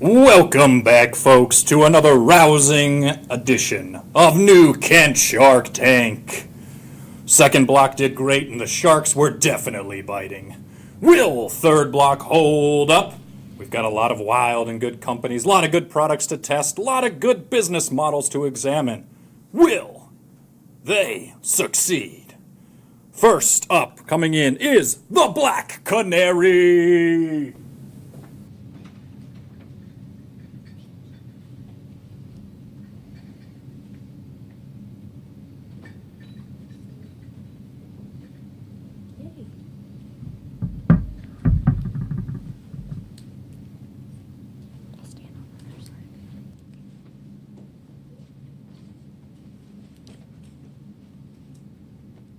Welcome back, folks, to another rousing edition of New Kent Shark Tank. Second block did great, and the Sharks were definitely biting. Will third block hold up? We've got a lot of wild and good companies, a lot of good products to test, a lot of good business models to examine. Will they succeed? First up, coming in, is the Black Canary.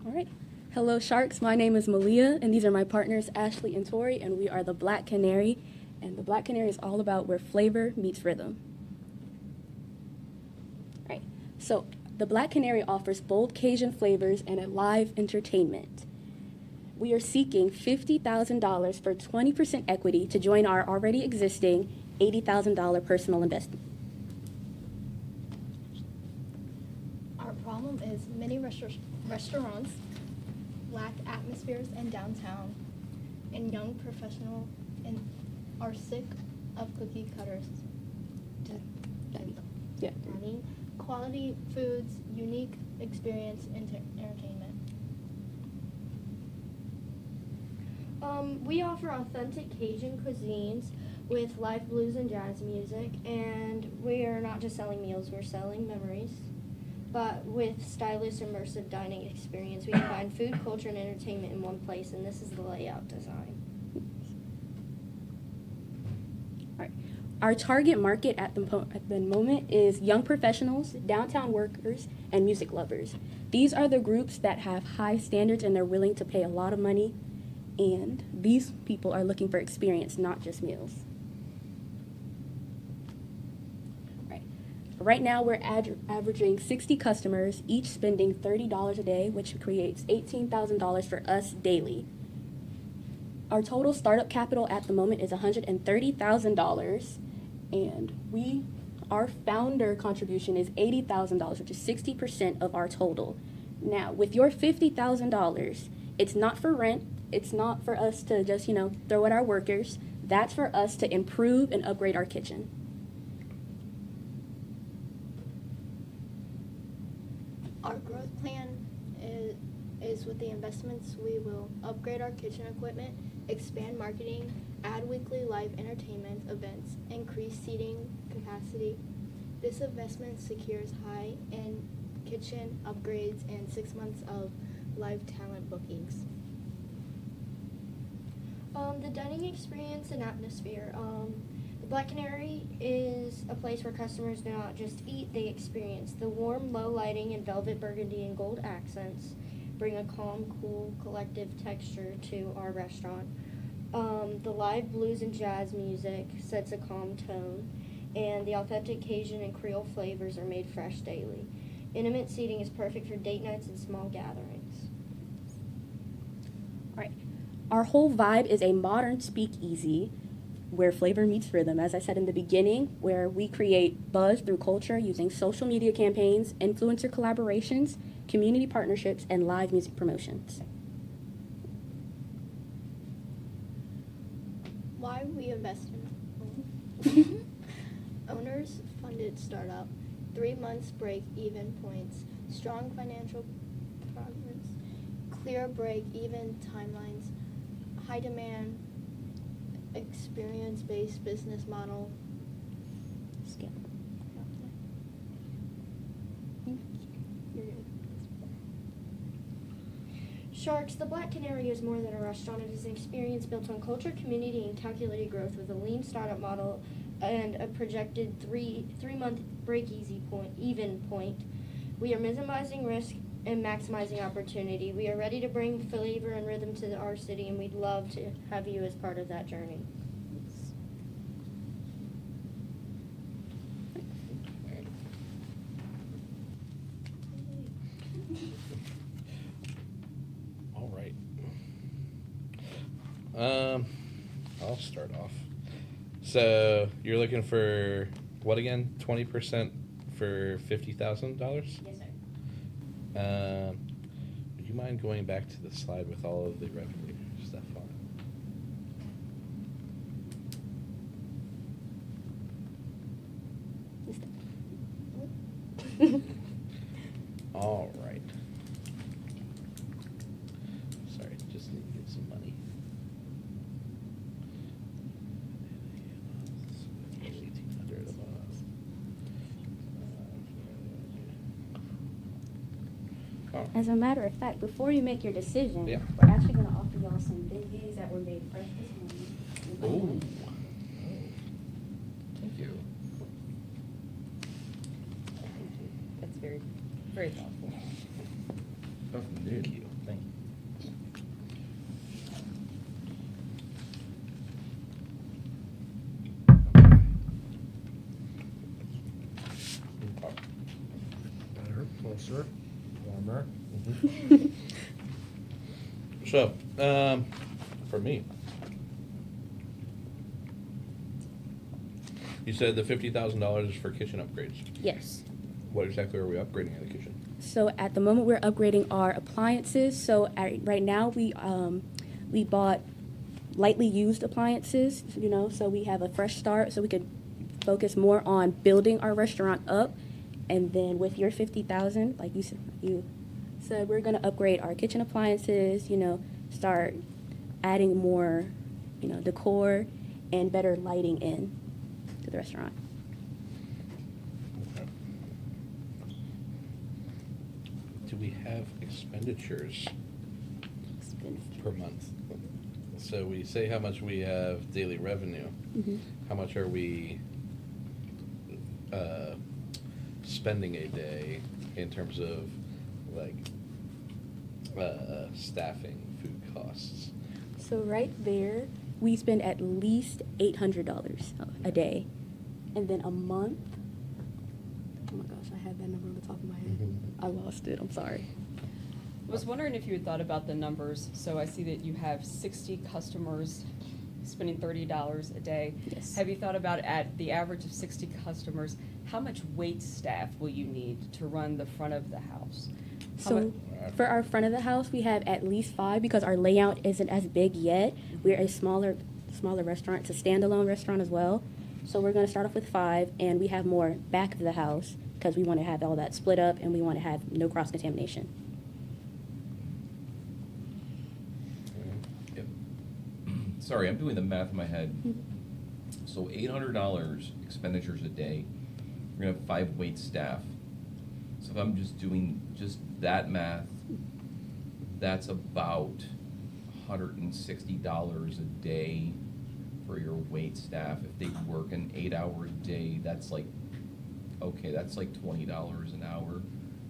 All right. Hello, Sharks. My name is Malia, and these are my partners, Ashley and Tori, and we are the Black Canary. And the Black Canary is all about where flavor meets rhythm. All right. So the Black Canary offers bold Cajun flavors and a live entertainment. We are seeking $50,000 for 20% equity to join our already existing $80,000 personal investment. Our problem is many restaurants lack atmospheres in downtown, and young professionals are sick of cookie cutters. Yeah. Adding quality foods, unique experience, entertainment. We offer authentic Cajun cuisines with live blues and jazz music, and we are not just selling meals, we're selling memories. But with stylish, immersive dining experience, we combine food, culture, and entertainment in one place, and this is the layout design. All right. Our target market at the moment is young professionals, downtown workers, and music lovers. These are the groups that have high standards and they're willing to pay a lot of money, and these people are looking for experience, not just meals. Right now, we're averaging 60 customers, each spending $30 a day, which creates $18,000 for us daily. Our total startup capital at the moment is $130,000, and our founder contribution is $80,000, which is 60% of our total. Now, with your $50,000, it's not for rent. It's not for us to just, throw at our workers. That's for us to improve and upgrade our kitchen. Our growth plan is with the investments we will upgrade our kitchen equipment, expand marketing, add weekly live entertainment events, increase seating capacity. This investment secures high-end kitchen upgrades and 6 months of live talent bookings. The dining experience and atmosphere. The Black Canary is a place where customers do not just eat, they experience. The warm, low lighting and velvet burgundy and gold accents bring a calm, cool, collective texture to our restaurant. The live blues and jazz music sets a calm tone, and the authentic Cajun and Creole flavors are made fresh daily. Intimate seating is perfect for date nights and small gatherings. All right. Our whole vibe is a modern speakeasy where flavor meets rhythm, as I said in the beginning, where we create buzz through culture using social media campaigns, influencer collaborations, community partnerships, and live music promotions. Why we invest in owners funded startup, 3 months break even points, strong financial progress, clear break even timelines, high demand, experience-based business model. Skip. Sharks, the Black Canary is more than a restaurant. It is an experience built on culture, community, and calculated growth with a lean startup model and a projected three-month break-even point. We are minimizing risk and maximizing opportunity. We are ready to bring flavor and rhythm to our city, and we'd love to have you as part of that journey. All right. I'll start off. So you're looking for what again? 20% for $50,000? Yes, sir. Would you mind going back to the slide with all of the revenue stuff on it? All right. Sorry, just need to get some money. 1,800 a month. As a matter of fact, before you make your decision, Yeah. we're actually going to offer y'all some beignets that were made fresh this morning. Ooh. Thank you. That's very, very thoughtful. Oh, Thank you. Thank you. Better, closer, warmer. So, for me, you said the $50,000 is for kitchen upgrades. Yes. What exactly are we upgrading in the kitchen? So at the moment, we're upgrading our appliances. So right now, we bought lightly used appliances, you know, so we have a fresh start, so we could focus more on building our restaurant up. And then with your 50,000, like you said, we're gonna upgrade our kitchen appliances, you know, start adding more, you know, decor and better lighting in to the restaurant. Okay. Do we have expenditures per month? So we say how much we have daily revenue. Mhm. How much are we spending a day in terms of like staffing, food costs? So right there, we spend at least $800 a day. And then a month, oh my gosh, I had that number on the top of my head. I lost it, I'm sorry. I was wondering if you had thought about the numbers. So I see that you have 60 customers spending $30 a day. Yes. Have you thought about, at the average of 60 customers, how much wait staff will you need to run the front of the house? How So mu- for our front of the house, we have at least 5 because our layout isn't as big yet. We're a smaller restaurant. It's a standalone restaurant as well. So we're going to start off with 5, and we have more back of the house because we want to have all that split up and we want to have no cross-contamination. Yep. Sorry, I'm doing the math in my head. So $800 expenditures a day. We're gonna have 5 wait staff. So if I'm just doing just that math, that's about $160 a day for your wait staff. If they work an 8-hour day, that's like, okay, that's like $20 an hour.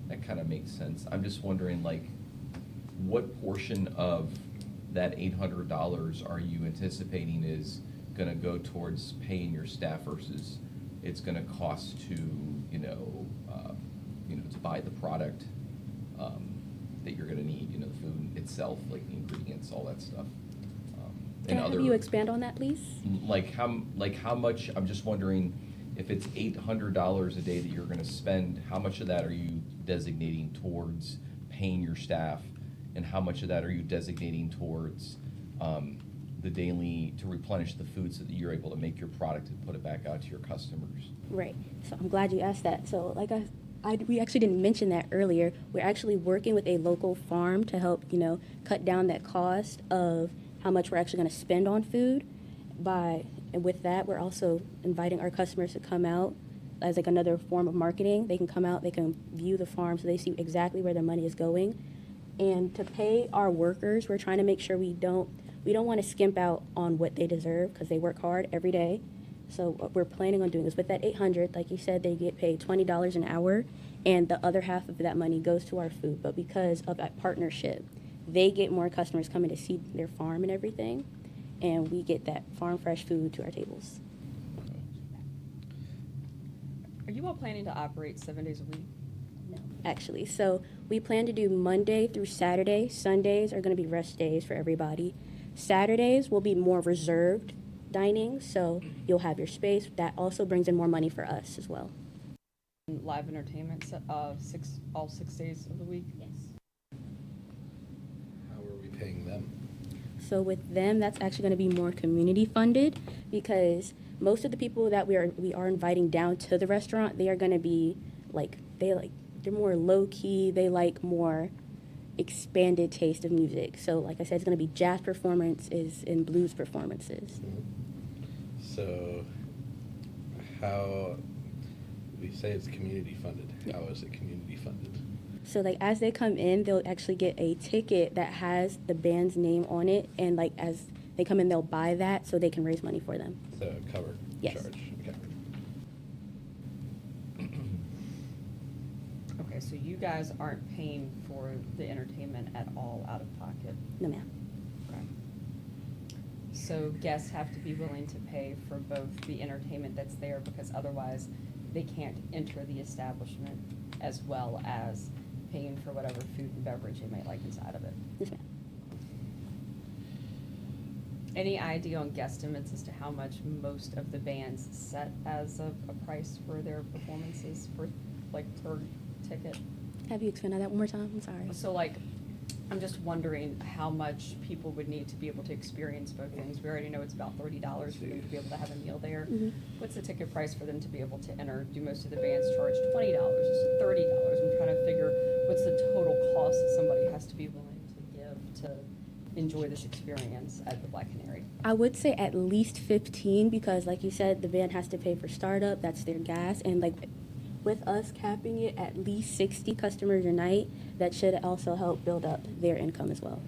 That kind of makes sense. I'm just wondering, like, what portion of that $800 are you anticipating is gonna go towards paying your staff versus it's gonna cost to, to buy the product that you're gonna need, the food itself, like the ingredients, all that stuff. Can I have you expand on that, please? Like how much, I'm just wondering, if it's $800 a day that you're gonna spend, how much of that are you designating towards paying your staff? And how much of that are you designating towards the daily, to replenish the food so that you're able to make your product and put it back out to your customers? Right. So I'm glad you asked that. So like we actually didn't mention that earlier. We're actually working with a local farm to help, cut down that cost of how much we're actually going to spend on food. And with that, we're also inviting our customers to come out as like another form of marketing. They can come out, they can view the farm so they see exactly where their money is going. And to pay our workers, we're trying to make sure we don't want to skimp out on what they deserve because they work hard every day. So what we're planning on doing is with that $800, like you said, they get paid $20 an hour, and the other half of that money goes to our food. But because of that partnership, they get more customers coming to see their farm and everything, and we get that farm fresh food to our tables. Are you all planning to operate 7 days a week? No, actually. So we plan to do Monday through Saturday. Sundays are going to be rest days for everybody. Saturdays will be more reserved dining, so you'll have your space. That also brings in more money for us as well. Live entertainment, all 6 days of the week? Yes. How are we paying them? So with them, that's actually going to be more community funded because most of the people that we are inviting down to the restaurant, they are going to be they're more low key. They like more expanded taste of music. So like I said, it's going to be jazz performances and blues performances. So, how, we say it's community funded. How is it community funded? So like as they come in, they'll actually get a ticket that has the band's name on it, and like as they come in, they'll buy that so they can raise money for them. So covered Yes. charge. Okay. Okay, so you guys aren't paying for the entertainment at all out of pocket? No, ma'am. Okay. So guests have to be willing to pay for both the entertainment that's there, because otherwise they can't enter the establishment, as well as paying for whatever food and beverage they might like inside of it. Yes, ma'am. Any idea on guesstimates as to how much most of the bands set as a price for their performances for, like, per ticket? Have you explained that one more time? I'm sorry. So like, I'm just wondering how much people would need to be able to experience both things. We already know it's about $30 for them to be able to have a meal there. Mhm. What's the ticket price for them to be able to enter? Do most of the bands charge $20? Is it $30? I'm trying to figure what's the total cost that somebody has to be willing to give to enjoy this experience at the Black Canary. I would say at least 15 because, like you said, the band has to pay for startup. That's their gas, and like with us capping it at least 60 customers a night, that should also help build up their income as well.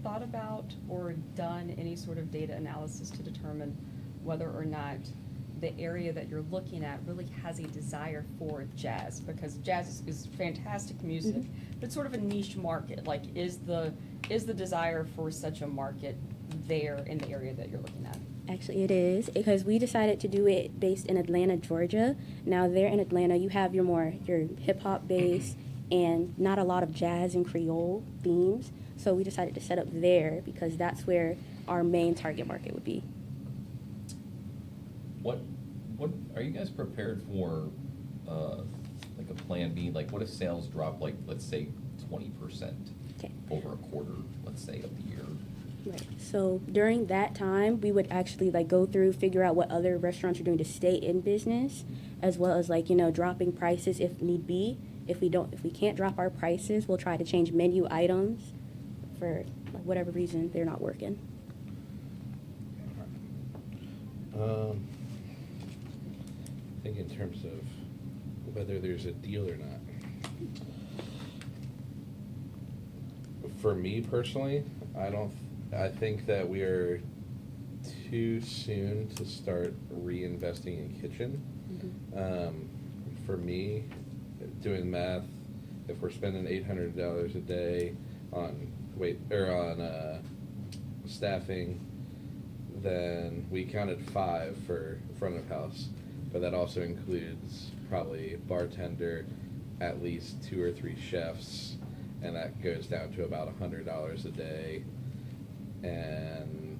Thought about or done any sort of data analysis to determine whether or not the area that you're looking at really has a desire for jazz, because jazz is fantastic music, Mhm. but it's sort of a niche market. Like, is the desire for such a market there in the area that you're looking at? Actually, it is because we decided to do it based in Atlanta, Georgia. Now, there in Atlanta, you have your hip hop base and not a lot of jazz and Creole themes. So we decided to set up there because that's where our main target market would be. What are you guys prepared for, like a plan B? Like, what if sales drop, like, let's say 20% Okay. over a quarter, let's say, of the year? Right. So during that time, we would actually go through, figure out what other restaurants are doing to stay in business, as well as dropping prices if need be. If we can't drop our prices, we'll try to change menu items for whatever reason they're not working. I think in terms of whether there's a deal or not. For me personally, I think that we are too soon to start reinvesting in kitchen. For me, doing math, if we're spending $800 a day on staffing, then we counted 5 for front of house, but that also includes probably bartender, at least 2 or 3 chefs, and that goes down to about $100 a day. And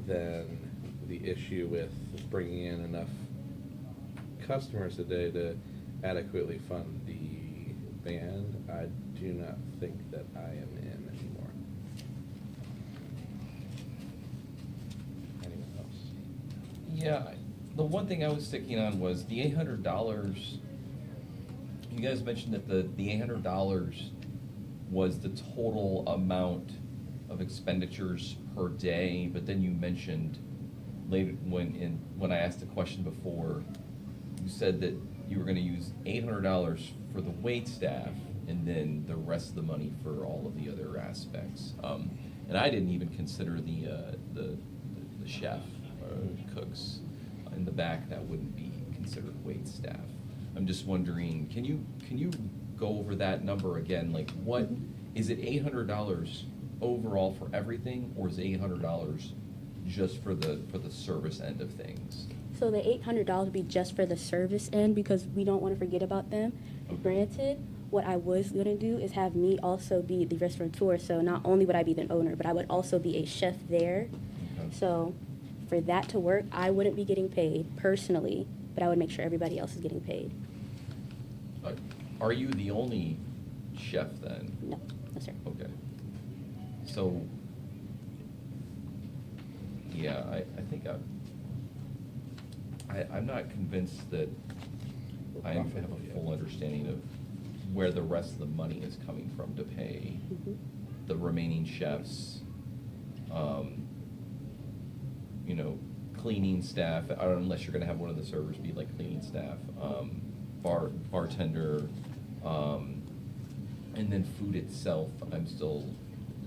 then the issue with bringing in enough customers a day to adequately fund the band, I do not think that I am in anymore. Anyone else? Yeah, the one thing I was sticking on was the $800. You guys mentioned that the $800 was the total amount of expenditures per day, but then you mentioned later when I asked the question before, you said that you were going to use $800 for the wait staff and then the rest of the money for all of the other aspects. And I didn't even consider the chef or cooks in the back. That wouldn't be considered wait staff. I'm just wondering, can you go over that number again? Like, what is it? $800 overall for everything, or is it $800 just for the service end of things? So the $800 would be just for the service end because we don't want to forget about them. Okay. Granted, what I was going to do is have me also be the restaurateur. So not only would I be the owner, but I would also be a chef there. Okay. So for that to work, I wouldn't be getting paid personally, but I would make sure everybody else is getting paid. Are you the only chef then? No, no, sir. Okay. So, yeah, I think I'm not convinced that I have a full understanding of where the rest of the money is coming from to pay Mhm. the remaining chefs, you know, cleaning staff, I don't know, unless you're gonna have one of the servers be like cleaning staff, bartender, and then food itself, I'm still,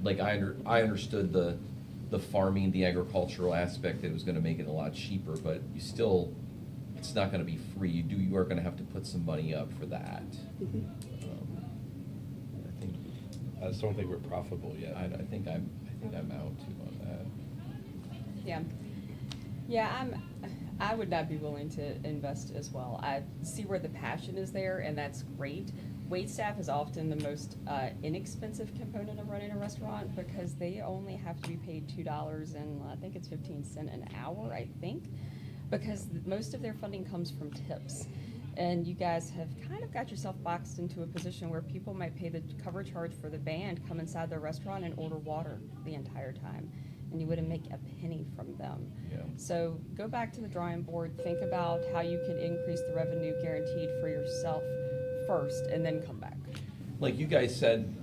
like, I understood the farming, the agricultural aspect, that it was gonna make it a lot cheaper, but you still, it's not gonna be free. You are gonna have to put some money up for that. Mhm. I think, I just don't think we're profitable yet. I think I'm out too on that. Yeah. Yeah, I would not be willing to invest as well. I see where the passion is there, and that's great. Wait staff is often the most inexpensive component of running a restaurant because they only have to be paid $2 and I think it's 15 cents an hour, I think, because most of their funding comes from tips. And you guys have kind of got yourself boxed into a position where people might pay the cover charge for the band, come inside their restaurant and order water the entire time, and you wouldn't make a penny from them. Yeah. So go back to the drawing board, think about how you can increase the revenue guaranteed for yourself first, and then come back. Like you guys said,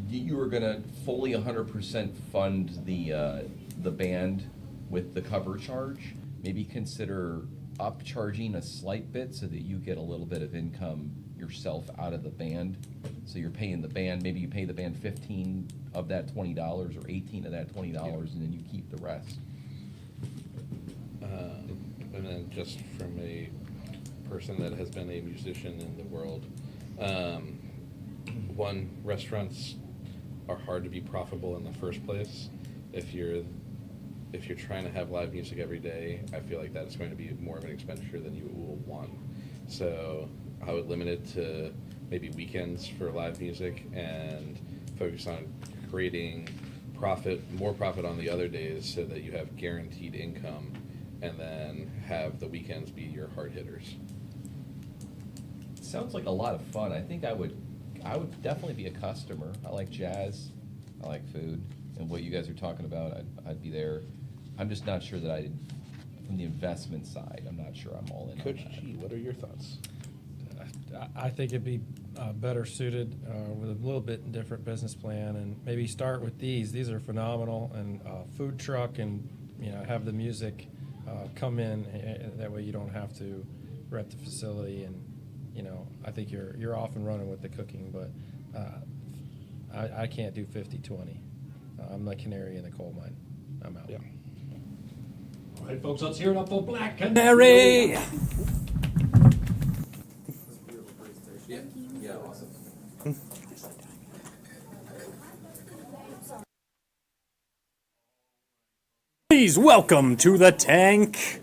you were gonna fully 100% fund the band with the cover charge. Maybe consider upcharging a slight bit so that you get a little bit of income yourself out of the band. So you're paying the band, maybe you pay the band 15 of that $20 or 18 of that $20, and then you keep the rest. And then just from a person that has been a musician in the world, one, restaurants are hard to be profitable in the first place. If you're trying to have live music every day, I feel like that's going to be more of an expenditure than you will want. So I would limit it to maybe weekends for live music and focus on creating more profit on the other days so that you have guaranteed income, and then have the weekends be your hard hitters. Sounds like a lot of fun. I think I would definitely be a customer. I like jazz, I like food, and what you guys are talking about, I'd be there. I'm just not sure that from the investment side, I'm not sure I'm all in Coach on that. G, what are your thoughts? I think it'd be better suited with a little bit different business plan, and maybe start with these. These are phenomenal, and food truck, and have the music come in. That way you don't have to rent the facility, and I think you're off and running with the cooking. But I can't do 50-20. I'm the canary in the coal mine. I'm out. Yeah. All right, folks, let's hear it up for Black Canary. Yeah, awesome. Please welcome to the tank,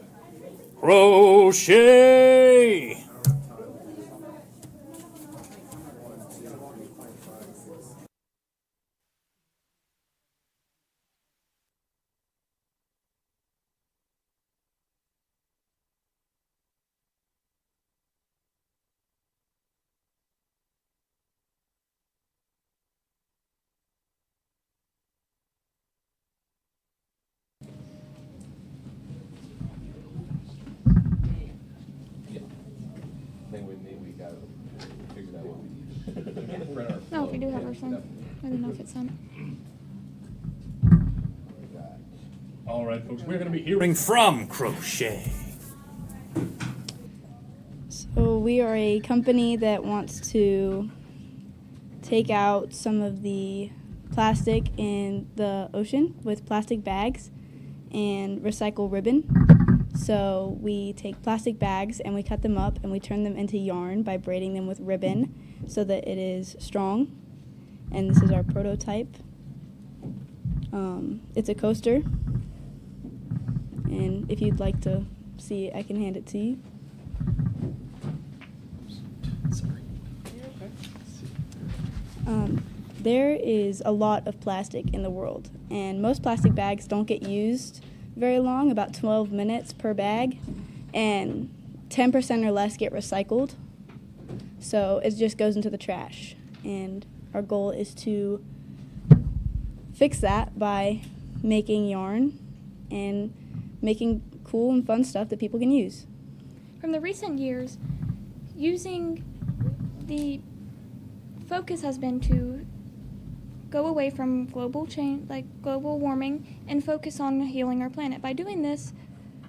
Crochet. Maybe we got figured out what we need. No, we do have our phone. I don't know if it's on. All right, folks, we're going to be hearing from Crochet. So we are a company that wants to take out some of the plastic in the ocean with plastic bags and recycle ribbon. So we take plastic bags and we cut them up and we turn them into yarn by braiding them with ribbon so that it is strong. And this is our prototype. It's a coaster. And if you'd like to see it, I can hand it to you. Sorry. There is a lot of plastic in the world, and most plastic bags don't get used very long, about 12 minutes per bag, and 10% or less get recycled. So it just goes into the trash. And our goal is to fix that by making yarn and making cool and fun stuff that people can use. From the recent years, using the focus has been to go away from global warming and focus on healing our planet. By doing this,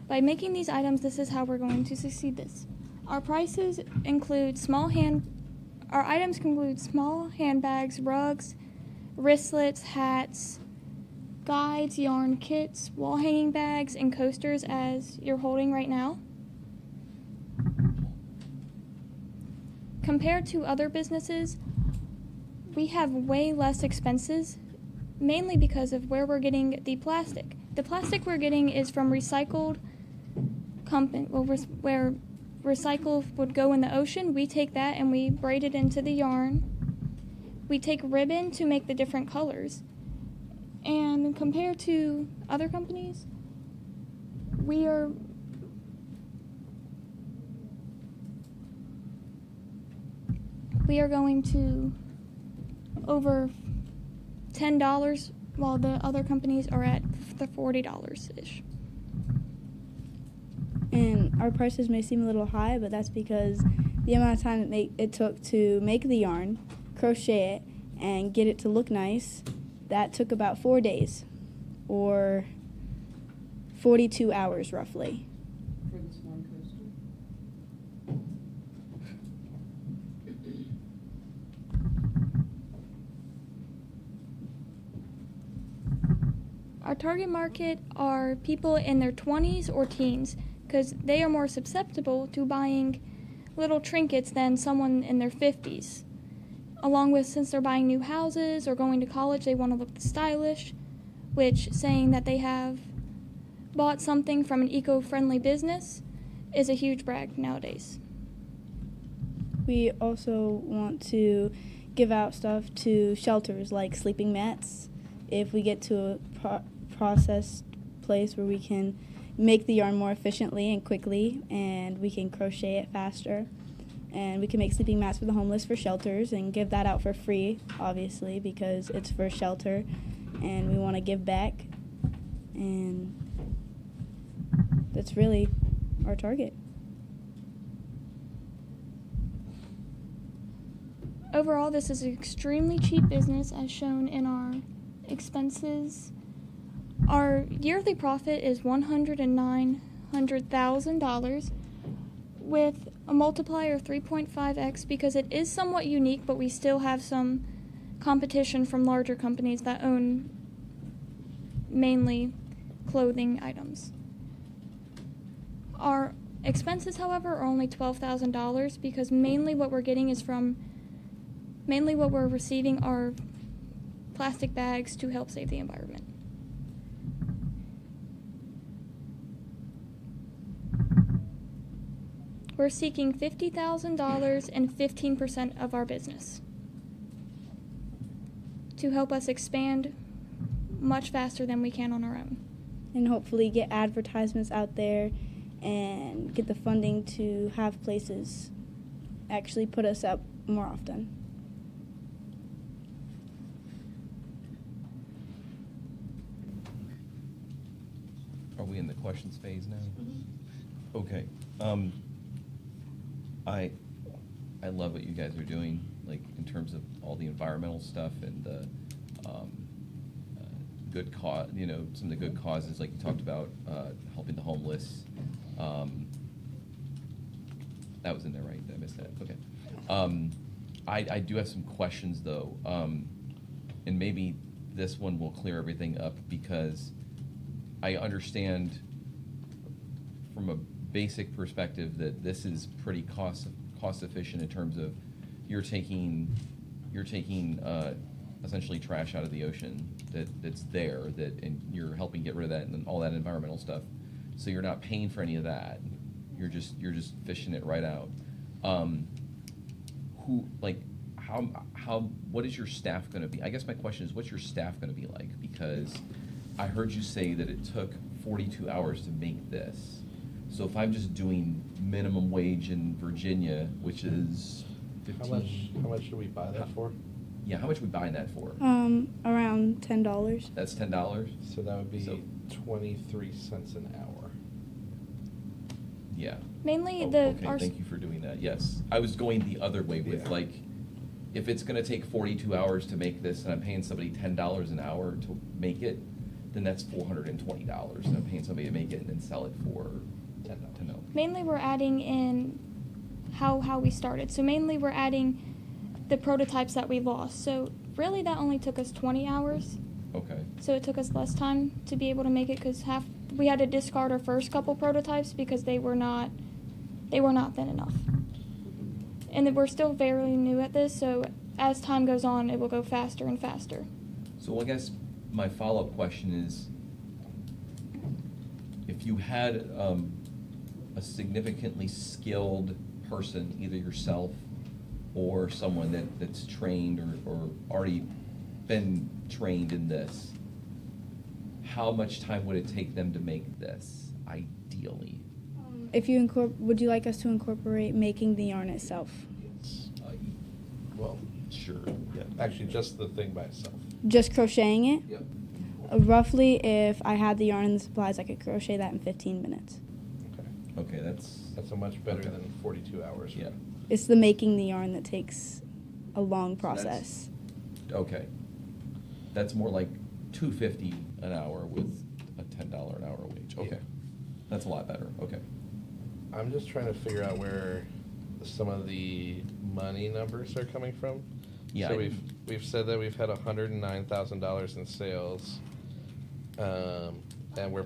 by making these items, this is how we're going to succeed this. Our prices include our items include small handbags, rugs, wristlets, hats, guides, yarn kits, wall hanging bags, and coasters as you're holding right now. Compared to other businesses, we have way less expenses, mainly because of where we're getting the plastic. The plastic we're getting is from recycled where recycle would go in the ocean. We take that and we braid it into the yarn. We take ribbon to make the different colors. And compared to other companies, we are going to over $10, while the other companies are at the $40-ish. And our prices may seem a little high, but that's because the amount of time it took to make the yarn, crochet it, and get it to look nice, that took about 4 days, or 42 hours roughly. For this one coaster? Our target market are people in their 20s or teens, because they are more susceptible to buying little trinkets than someone in their 50s. Along with, since they're buying new houses or going to college, they want to look stylish, which saying that they have bought something from an eco-friendly business is a huge brag nowadays. We also want to give out stuff to shelters like sleeping mats. If we get to a processed place where we can make the yarn more efficiently and quickly, and we can crochet it faster, and we can make sleeping mats for the homeless for shelters and give that out for free, obviously, because it's for shelter and we want to give back, and that's really our target. Overall, this is an extremely cheap business as shown in our expenses. Our yearly profit is $109,000 with a multiplier of 3.5x because it is somewhat unique, but we still have some competition from larger companies that own mainly clothing items. Our expenses, however, are only $12,000 because mainly what we're receiving are plastic bags to help save the environment. We're seeking $50,000 and 15% of our business to help us expand much faster than we can on our own. And hopefully get advertisements out there and get the funding to have places actually put us up more often. Are we in the questions phase now? Mm-hmm. Okay. I love what you guys are doing, like in terms of all the environmental stuff and the good cause, some of the good causes, like you talked about, helping the homeless. That was in there, right? Did I miss that? Okay. I do have some questions though, and maybe this one will clear everything up because I understand from a basic perspective that this is pretty cost efficient in terms of you're taking essentially trash out of the ocean that's there and you're helping get rid of that and all that environmental stuff. So you're not paying for any of that. You're just fishing it right out. How what is your staff gonna be? I guess my question is, what's your staff gonna be like? Because I heard you say that it took 42 hours to make this. So if I'm just doing minimum wage in Virginia, which is 15. How much do we buy that for? Yeah, how much are we buying that for? Around $10. That's $10? So that would be So- 23 cents an hour. Yeah. Mainly Oh, the okay, our thank you for doing that. Yes, I was going the other way with Yeah. like, if it's gonna take 42 hours to make this, and I'm paying somebody $10 an hour to make it, then that's $420, and I'm paying somebody to make it and then sell it for $10. mainly we're adding in how we started. So mainly we're adding the prototypes that we lost. So really that only took us 20 hours. Okay. So it took us less time to be able to make it because we had to discard our first couple prototypes because they were not thin enough. And then we're still very new at this, so as time goes on, it will go faster and faster. So I guess my follow-up question is, if you had a significantly skilled person, either yourself or someone that's trained or already been trained in this, how much time would it take them to make this, ideally? If you would you like us to incorporate making the yarn itself? Well, Sure. yeah, actually, just the thing by itself. Just crocheting it? Yep. Roughly, if I had the yarn and the supplies, I could crochet that in 15 minutes. Okay. Okay, that's a much better Okay. than 42 hours. Yeah. It's the making the yarn that takes a long So that's- process. Okay. That's more like $2.50 an hour with a $10 an hour wage. Okay. Yeah. That's a lot better. Okay. I'm just trying to figure out where some of the money numbers are coming from. Yeah, So I- we've said that we've had $109,000 in sales, and we're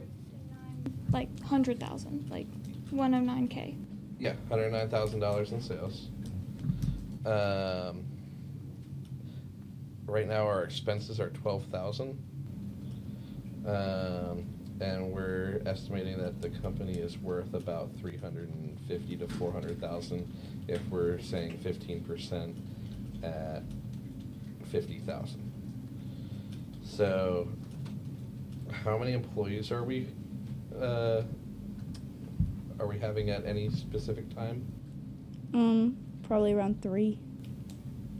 Like 100,000, like 109K. yeah $109,000 in sales. Right now our expenses are 12,000, and we're estimating that the company is worth about 350 to 400,000 if we're saying 15% at 50,000. So, how many employees are we having at any specific time? Probably around 3.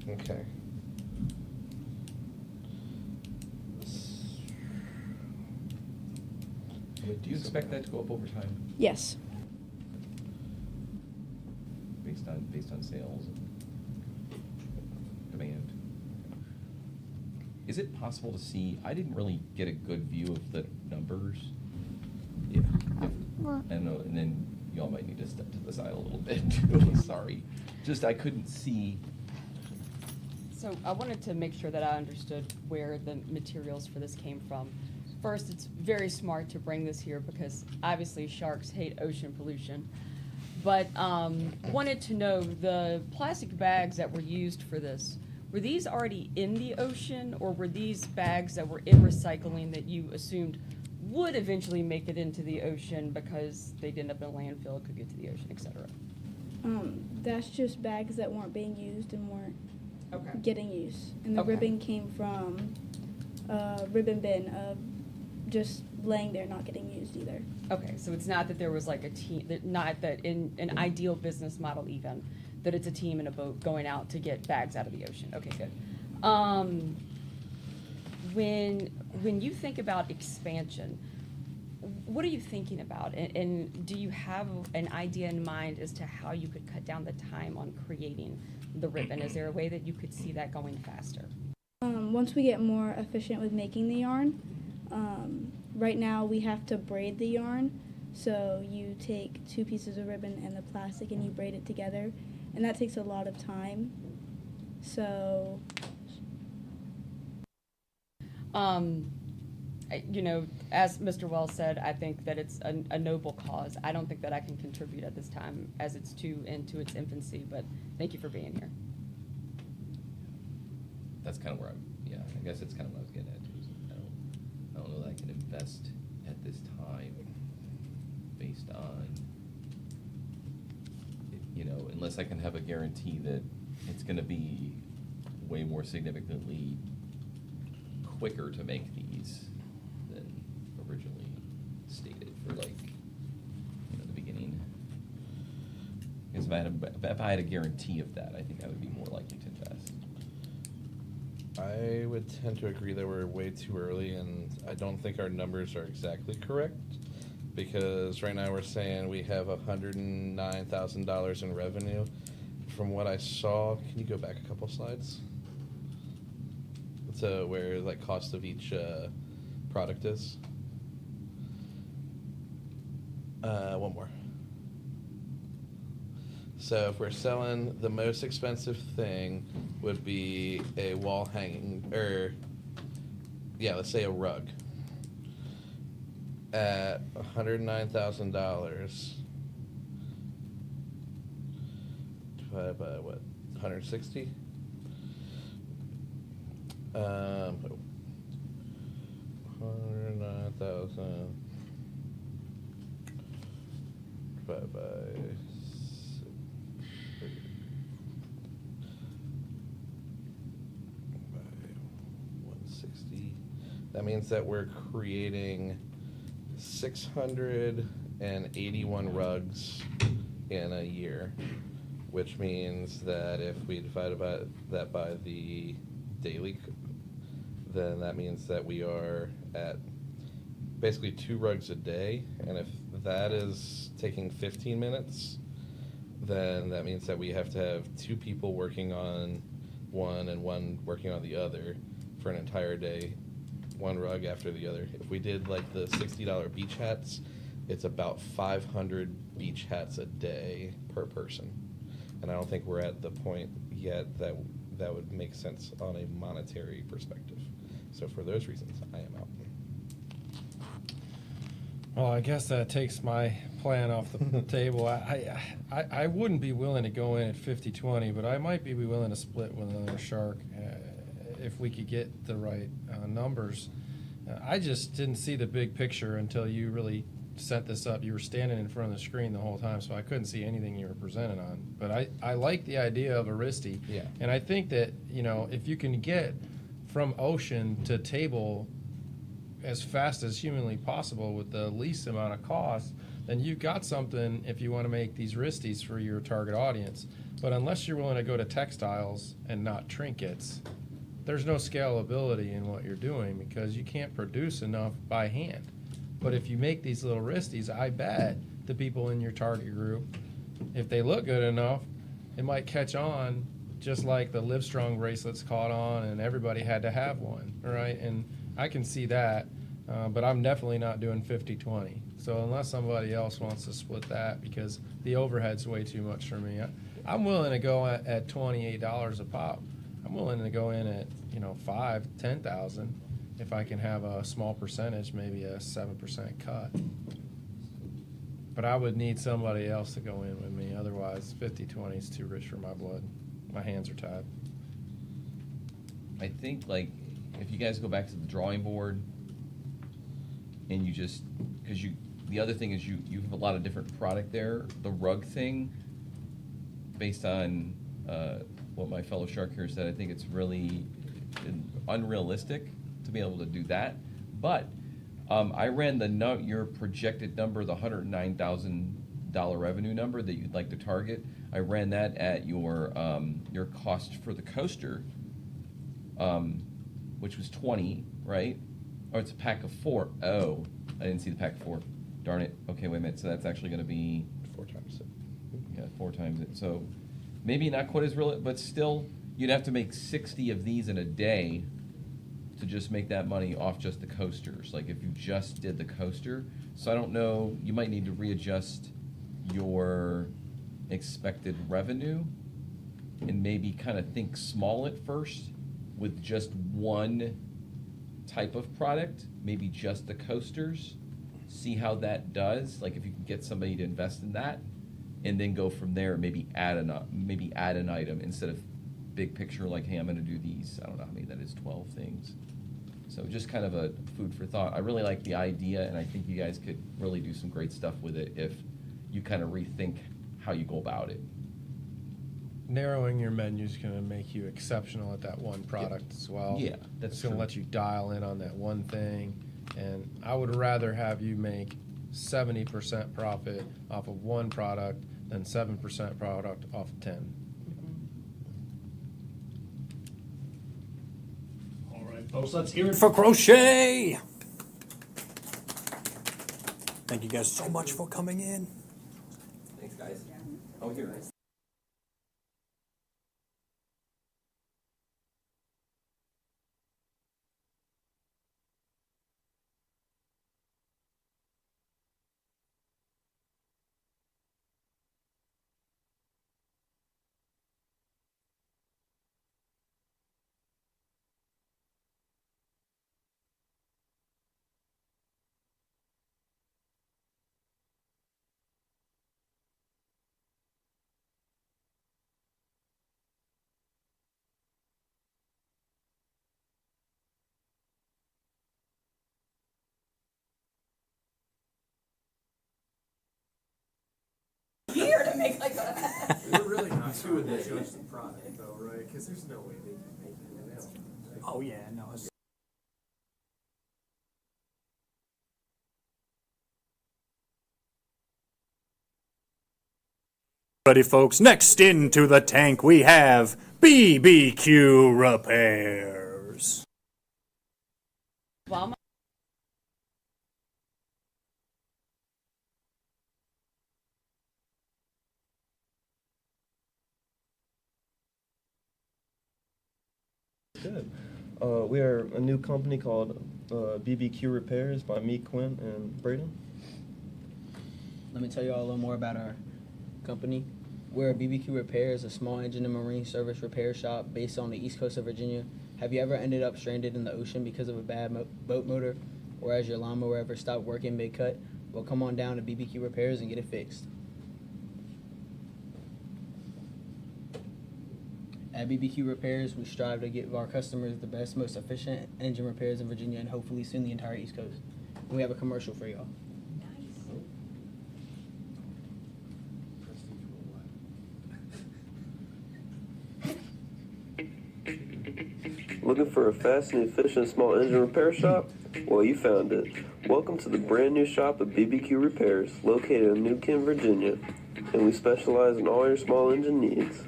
Okay. Do you expect that to go up over time Yes. based on sales and demand? Is it possible to see? I didn't really get a good view of the numbers. Yeah. Well, I don't know, and then y'all might need to step to the side a little bit too. Sorry, just I couldn't see. So I wanted to make sure that I understood where the materials for this came from. First, it's very smart to bring this here because obviously sharks hate ocean pollution. But wanted to know, the plastic bags that were used for this, were these already in the ocean, or were these bags that were in recycling that you assumed would eventually make it into the ocean because they'd end up in a landfill, could get to the ocean, et cetera? That's just bags that weren't being used and weren't Okay. getting use. And the Okay. ribbon came from a ribbon bin of just laying there not getting used either. Okay, so it's not that there was like a team, not that in an ideal business model even, that it's a team in a boat going out to get bags out of the ocean. Okay, good. When you think about expansion, what are you thinking about? And do you have an idea in mind as to how you could cut down the time on creating the ribbon? Is there a way that you could see that going faster? Once we get more efficient with making the yarn, right now we have to braid the yarn. So you take 2 pieces of ribbon and the plastic and you braid it together, and that takes a lot of time. So You know, as Mr. Wells said, I think that it's a noble cause. I don't think that I can contribute at this time as it's into its infancy, but thank you for being here. That's kind of where I guess it's kind of what I was getting at too. Is I don't know that I can invest at this time based on, unless I can have a guarantee that it's going to be way more significantly quicker to make these than originally stated for like, the beginning. Because if I had a guarantee of that, I think I would be more likely to invest. I would tend to agree that we're way too early, and I don't think our numbers are exactly correct, because right now we're saying we have $109,000 in revenue. From what I saw, can you go back a couple slides? To where like cost of each product is. One more. So if we're selling, the most expensive thing would be a wall hanging, let's say a rug at $109,000 divided by what, 160? 109,000 divided by 160. That means that we're creating 681 rugs in a year, which means that if we divide that by the daily, then that means that we are at basically 2 rugs a day, and if that is taking 15 minutes, then that means that we have to have 2 people working on one and one working on the other for an entire day, 1 rug after the other. If we did like the $60 beach hats, it's about 500 beach hats a day per person, and I don't think we're at the point yet that would make sense on a monetary perspective. So for those reasons, I am out. Well, I guess that takes my plan off the table. I wouldn't be willing to go in at 50-20, but I might be willing to split with another shark if we could get the right numbers. I just didn't see the big picture until you really set this up. You were standing in front of the screen the whole time, so I couldn't see anything you were presenting on. But I like the idea of a Risty. Yeah. And I think that, if you can get from ocean to table as fast as humanly possible with the least amount of cost, then you've got something if you want to make these Risties for your target audience. But unless you're willing to go to textiles and not trinkets, there's no scalability in what you're doing because you can't produce enough by hand. But if you make these little Risties, I bet the people in your target group, if they look good enough, it might catch on just like the Livestrong bracelets caught on and everybody had to have one, right? And I can see that, but I'm definitely not doing 50-20. So unless somebody else wants to split that because the overhead's way too much for me, I'm willing to go at $28 a pop. I'm willing to go in at, 5,000, 10,000 if I can have a small percentage, maybe a 7% cut. But I would need somebody else to go in with me. Otherwise, 50-20 is too rich for my blood. My hands are tied. I think, if you guys go back to the drawing board and you just, because the other thing is you have a lot of different product there. The rug thing, based on what my fellow shark here said, I think it's really unrealistic to be able to do that. But I ran your projected number, the $109,000 revenue number that you'd like to target. I ran that at your cost for the coaster, which was 20, right? Or it's a pack of 4. Oh, I didn't see the pack of 4. Darn it. Okay, wait a minute. So that's actually going to be 4 times it. Yeah, 4 times it. So maybe not quite as real, but still, you'd have to make 60 of these in a day to just make that money off just the coasters. Like if you just did the coaster. So I don't know. You might need to readjust your expected revenue and maybe kind of think small at first with just one type of product, maybe just the coasters, see how that does, like if you can get somebody to invest in that, and then go from there, maybe add an item instead of big picture like, hey, I'm going to do these, I don't know how many that is, 12 things. So just kind of a food for thought. I really like the idea, and I think you guys could really do some great stuff with it if you kind of rethink how you go about it. narrowing your menu is going to make you exceptional at that one product as well. Yeah, that's It's going to true. let you dial in on that one thing. And I would rather have you make 70% profit off of one product than 7% product off of 10. All right, folks, let's hear it for Crochet. Thank you guys so much for coming in. Thanks, guys. Oh, here. We're really not trying to judge the product though, right? Because there's no way they can make it. Oh, yeah, no. It's... Ready, folks. Next into the tank, we have BBQ Repairs. Walmart. Good. We are a new company called BBQ Repairs by me, Quinn, and Braden. Let me tell you all a little more about our company. We're BBQ Repairs, a small engine and marine service repair shop based on the east coast of Virginia. Have you ever ended up stranded in the ocean because of a bad boat motor, or has your lawnmower ever stopped working mid-cut? Well, come on down to BBQ Repairs and get it fixed. At BBQ Repairs, we strive to give our customers the best, most efficient engine repairs in Virginia and hopefully soon the entire East Coast. And we have a commercial for y'all. Looking for a fast and efficient small engine repair shop? Well, you found it. Welcome to the brand new shop of BBQ Repairs, located in New Kent, Virginia. And we specialize in all your small engine needs.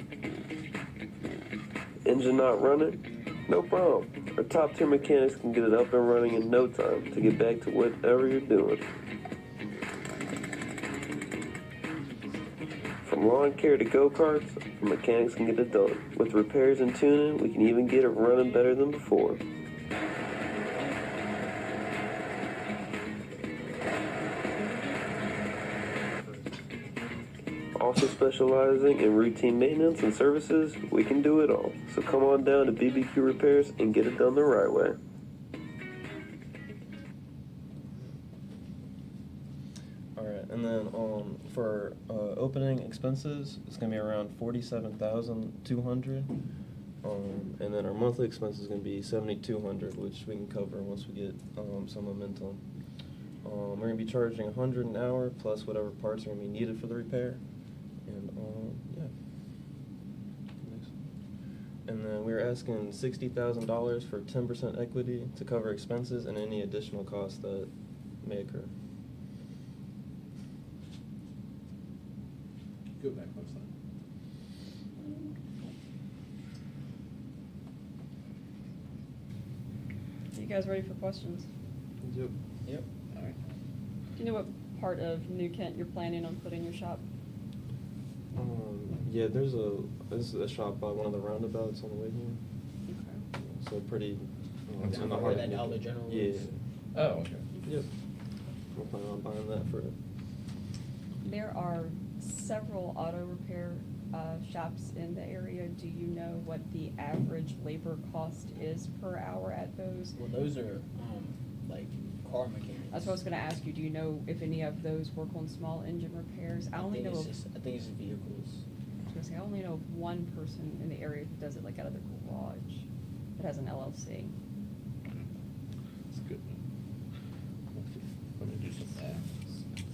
Engine not running? No problem. Our top tier mechanics can get it up and running in no time to get back to whatever you're doing. From lawn care to go-karts, our mechanics can get it done. With repairs and tuning, we can even get it running better than before. Also specializing in routine maintenance and services, we can do it all. So come on down to BBQ Repairs and get it done the right way. Alright, and then for opening expenses, it's going to be around $47,200. And then our monthly expense is going to be $7,200, which we can cover once we get some momentum. We're going to be charging $100 an hour plus whatever parts are going to be needed for the repair. And yeah. And then we're asking $60,000 for 10% equity to cover expenses and any additional costs that may occur. Go back one slide. You guys ready for questions? Yep. Yep. All right. Do you know what part of New Kent you're planning on putting your shop? Yeah, this is a shop by one of the roundabouts on the way here. Okay. So pretty. It's Down in the by heart where of that New Dollar Kent. General Yeah. is. Oh, okay. Yep. We're planning on buying that for it. There are several auto repair shops in the area. Do you know what the average labor cost is per hour at those? Well, those are like car mechanics. That's what I was gonna ask you. Do you know if any of those work on small engine repairs? I only know of, I think it's vehicles. I was gonna say, I only know of one person in the area who does it like out of their garage that has an LLC. That's good. Let me do some math. $600,000.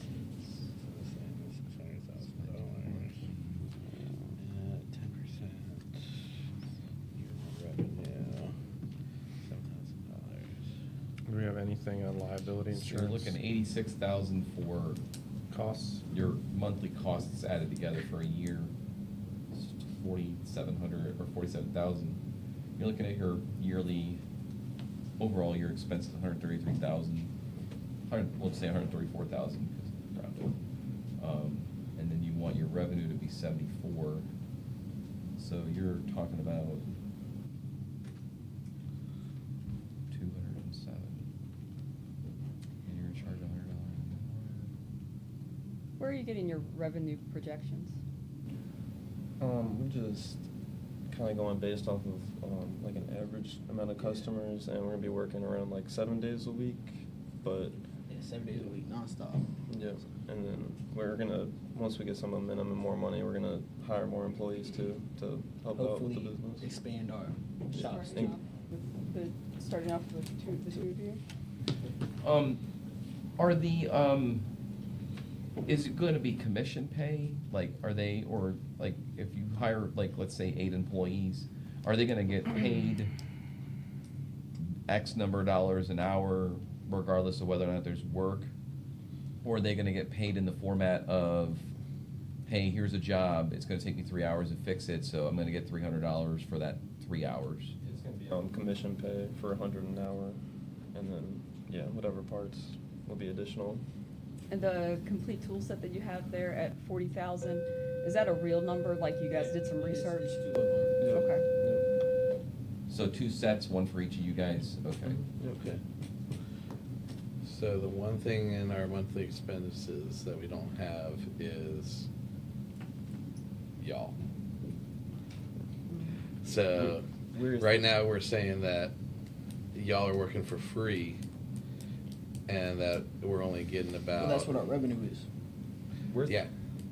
10%. liability So insurance. you're looking at 86,000 for Costs. your monthly costs added together for a year. It's 4,700 or 47,000. You're looking at your yearly, overall year expenses, 133,000. Let's say 134,000 because it's rounded. And then you want your revenue to be 74. So you're talking about 207. And you're charging $100 an Where are you getting your revenue projections? We're just kind of going based off of like an average amount of customers, and we're gonna be working around like 7 days a week, but Yeah, 7 days a week, nonstop. yeah, and then we're gonna, once we get some momentum and more money, we're gonna hire more employees too to help out with the Hopefully business. expand our shops. Starting off starting off with the two of you? Are the, is it gonna be commission pay? Like, are they, or like, if you hire, like, let's say 8 employees, are they gonna get paid X number of dollars an hour regardless of whether or not there's work? Or are they gonna get paid in the format of, hey, here's a job, it's gonna take me 3 hours to fix it, so I'm gonna get $300 for that 3 hours? It's gonna be commission pay for 100 an hour, and then yeah, whatever parts will be additional. And the complete tool set that you have there at 40,000, is that a real number, like you guys did some research? Okay. So 2 sets, one for each of you guys, okay. Okay. So the one thing in our monthly expenses that we don't have is y'all. So, right now, we're saying that y'all are working for free, and that we're only getting about. Well, that's what our revenue is. Yeah,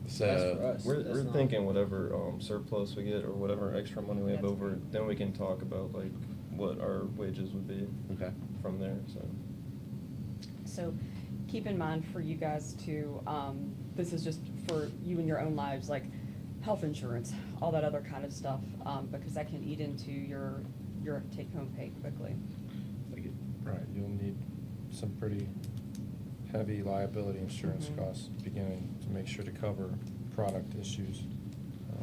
That's for so, us. We're That's not- thinking whatever surplus we get or whatever extra money we have over, then we can talk about like what our wages would be okay, from there, so. So keep in mind for you guys to, this is just for you and your own lives, like health insurance, all that other kind of stuff, because that can eat into your take-home pay quickly. Right, you'll need some pretty heavy liability insurance Mhm. costs beginning to make sure to cover product issues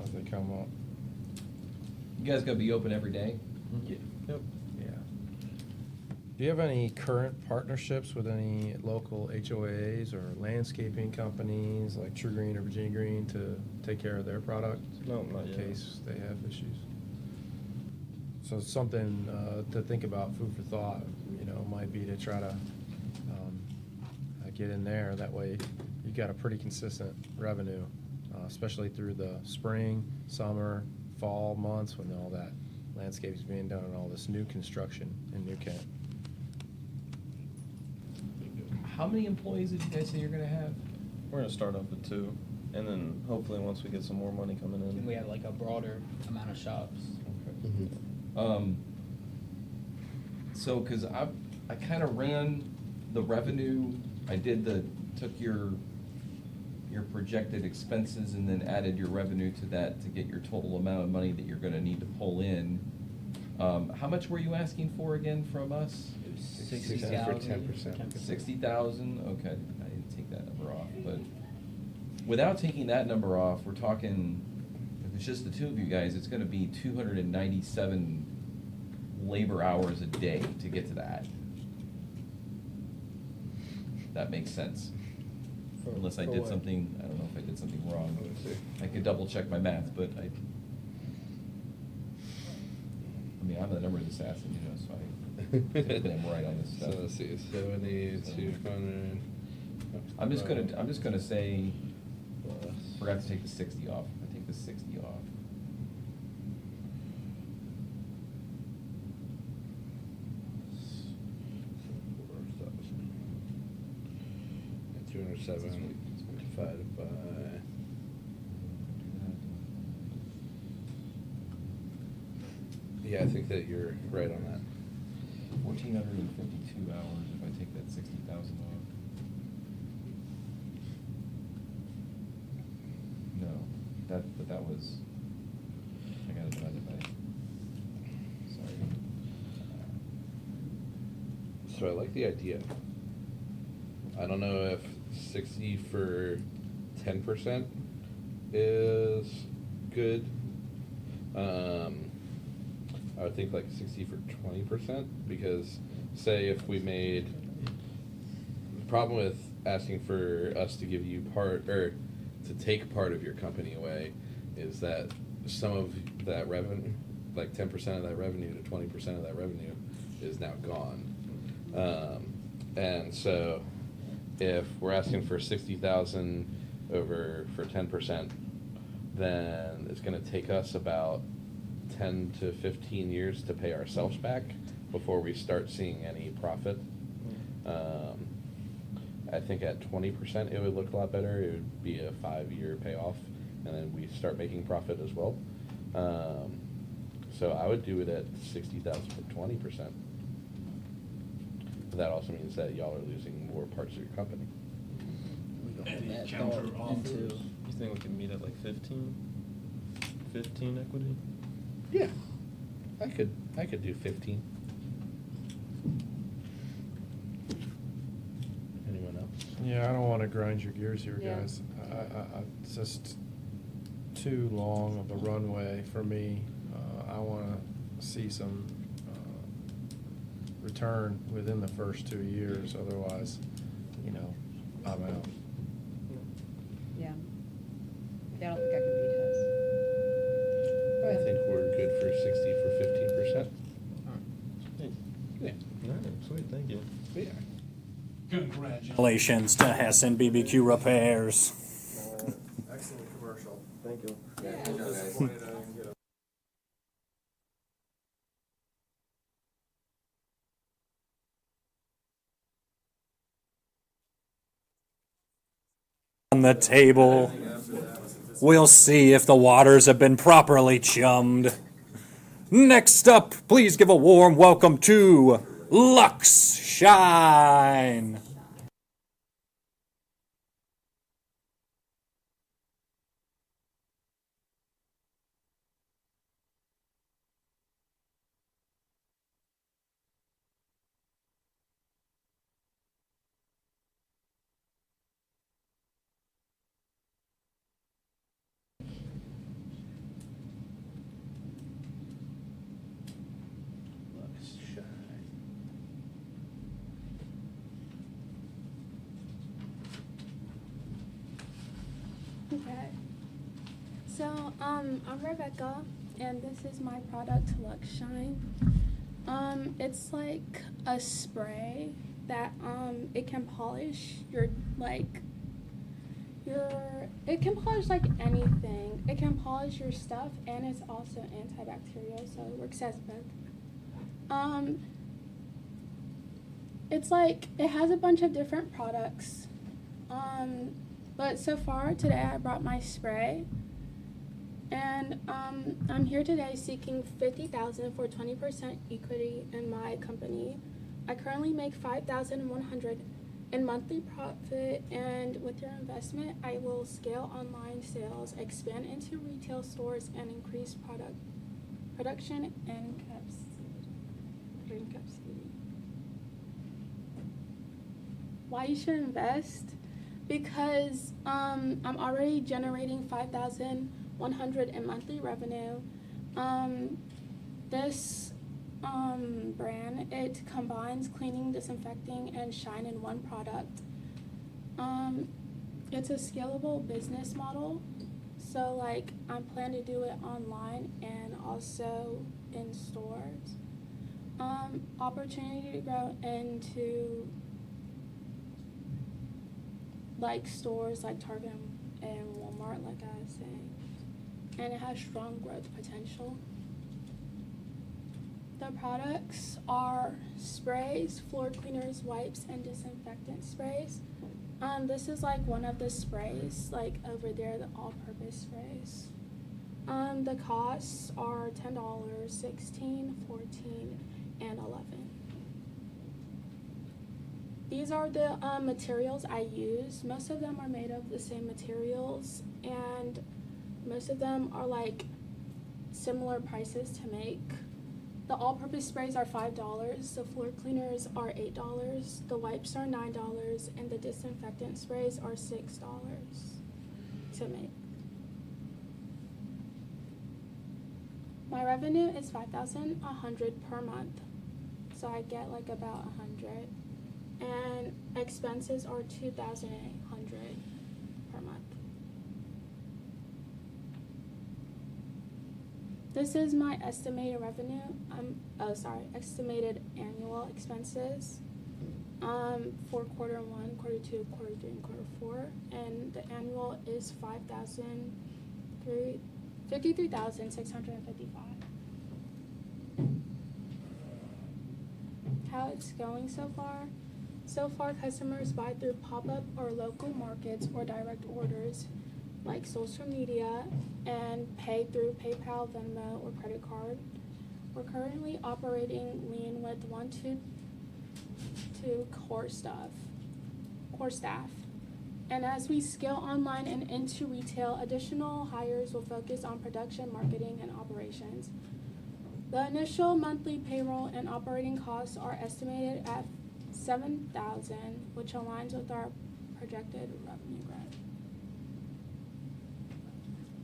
as they come up. You guys gonna be open every day? Yeah. Yep. Yeah. Do you have any current partnerships with any local HOAs or landscaping companies like True Green or Virginia Green to take care of their product? No, not in yet. case they have issues. So it's something to think about, food for thought, might be to try to get in there. That way you got a pretty consistent revenue, especially through the spring, summer, fall months when all that landscape is being done and all this new construction in New Kent. How many employees did you guys say you're gonna have? We're gonna start off with 2, and then hopefully once we get some more money coming in. And we have like a broader amount of shops. So, cause I kinda ran the revenue, took your projected expenses and then added your revenue to that to get your total amount of money that you're gonna need to pull in. How much were you asking for again from us? It was 60,000 for 10%. 60,000, okay, I didn't take that number off, but without taking that number off, we're talking, if it's just the 2 of you guys, it's gonna be 297 labor hours a day to get to that. That makes sense. Unless I for did what? something, I don't know if I did something wrong. Let me see. I could double check my math, but I mean, I'm the numbers assassin, so I typically am right on this stuff. So let's see, 70, 200. I'm just gonna say, forgot to take the 60 off. I take the 60 off. Yeah, 207 divided by. Yeah, I think that you're right on that. 1,452 hours if I take that 60,000 off. No, but that was, I got it divided by, sorry. So I like the idea. I don't know if 60 for 10% is good. I would think like 60 for 20%, because say if we made, the problem with asking for us to give you part, or to take part of your company away, is that some of that revenue, like 10% of that revenue to 20% of that revenue, is now gone. And so if we're asking for 60,000 over for 10%, then it's going to take us about 10 to 15 years to pay ourselves back before we start seeing any profit. I think at 20% it would look a lot better. It would be a 5-year payoff, and then we start making profit as well. So I would do it at 60,000 for 20%. But that also means that y'all are losing more parts of your company. You think we can meet at like 15 equity? Yeah, I could do 15. Anyone else? Yeah, I don't want to grind your gears here, Yeah. guys. It's just too long of a runway for me. I want to see some return within the first 2 years. Otherwise, I'm out. Yeah. Yeah, I don't think I can beat us. I think we're good for 60 for 15%. Yeah. All right, sweet, thank you. Yeah. Congratulations to Hessen BBQ Repairs. Excellent commercial. Thank you. A little disappointed I didn't get a On the table. We'll see if the waters have been properly chummed. Next up, please give a warm welcome to Lux Shine. Okay. So, I'm Rebecca, and this is my product, Lux Shine. It's like a spray that, it can polish it can polish like anything. It can polish your stuff, and it's also antibacterial, so it works as both. It's like, it has a bunch of different products. But so far today I brought my spray, and I'm here today seeking $50,000 for 20% equity in my company. I currently make $5,100 in monthly profit, and with your investment, I will scale online sales, expand into retail stores, and increase production and capacity. Why you should invest? Because I'm already generating $5,100 in monthly revenue. This brand, it combines cleaning, disinfecting, and shine in one product. It's a scalable business model, so like I plan to do it online and also in stores. Opportunity to grow into like stores like Target and Walmart, like I was saying, and it has strong growth potential. The products are sprays, floor cleaners, wipes, and disinfectant sprays. This is like one of the sprays, like over there, the all-purpose sprays. The costs are $10, $16, $14, and $11. These are the materials I use. Most of them are made of the same materials, and most of them are like similar prices to make. The all-purpose sprays are $5, the floor cleaners are $8, the wipes are $9, and the disinfectant sprays are $6 to make. My revenue is $5,100 per month, so I get like about 100, and expenses are $2,800 per month. This is my estimated revenue. Estimated annual expenses for quarter 1, quarter 2, quarter 3, and quarter 4, and the annual is $53,655. How it's going so far? So far, customers buy through pop-up or local markets or direct orders like social media and pay through PayPal, Venmo, or credit card. We're currently operating lean with 1 to 2 core staff. And as we scale online and into retail, additional hires will focus on production, marketing, and operations. The initial monthly payroll and operating costs are estimated at $7,000, which aligns with our projected revenue growth.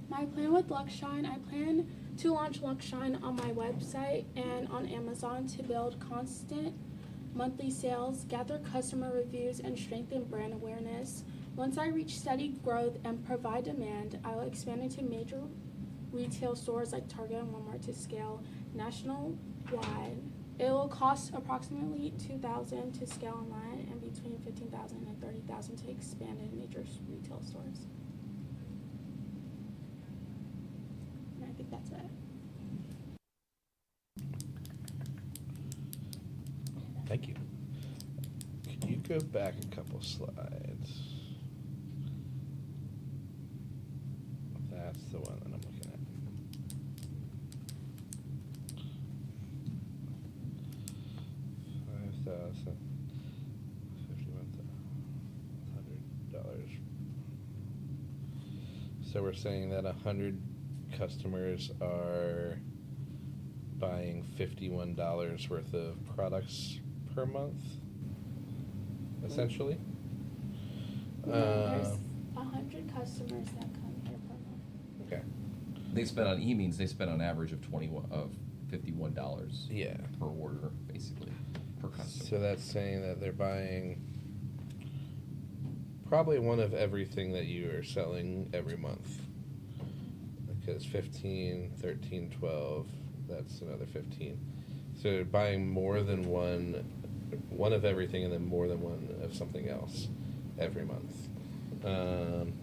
My plan with LuxShine, I plan to launch LuxShine on my website and on Amazon to build constant monthly sales, gather customer reviews, and strengthen brand awareness. Once I reach steady growth and provide demand, I will expand into major retail stores like Target and Walmart to scale nationwide. It will cost approximately $2,000 to scale online and between $15,000 and $30,000 to expand in major retail stores. And I think that's it. Thank you. Could you go back a couple slides? That's the one that I'm looking at. $51,100. So we're saying that 100 customers are buying $51 worth of products per month, essentially. There's 100 customers that come here per month. Okay. They spend on e-means, they spend on average of $51 Yeah. per order, basically, per customer. So that's saying that they're buying probably one of everything that you are selling every month. Because 15, 13, 12, that's another 15. So they're buying more than one of everything and then more than one of something else every month. And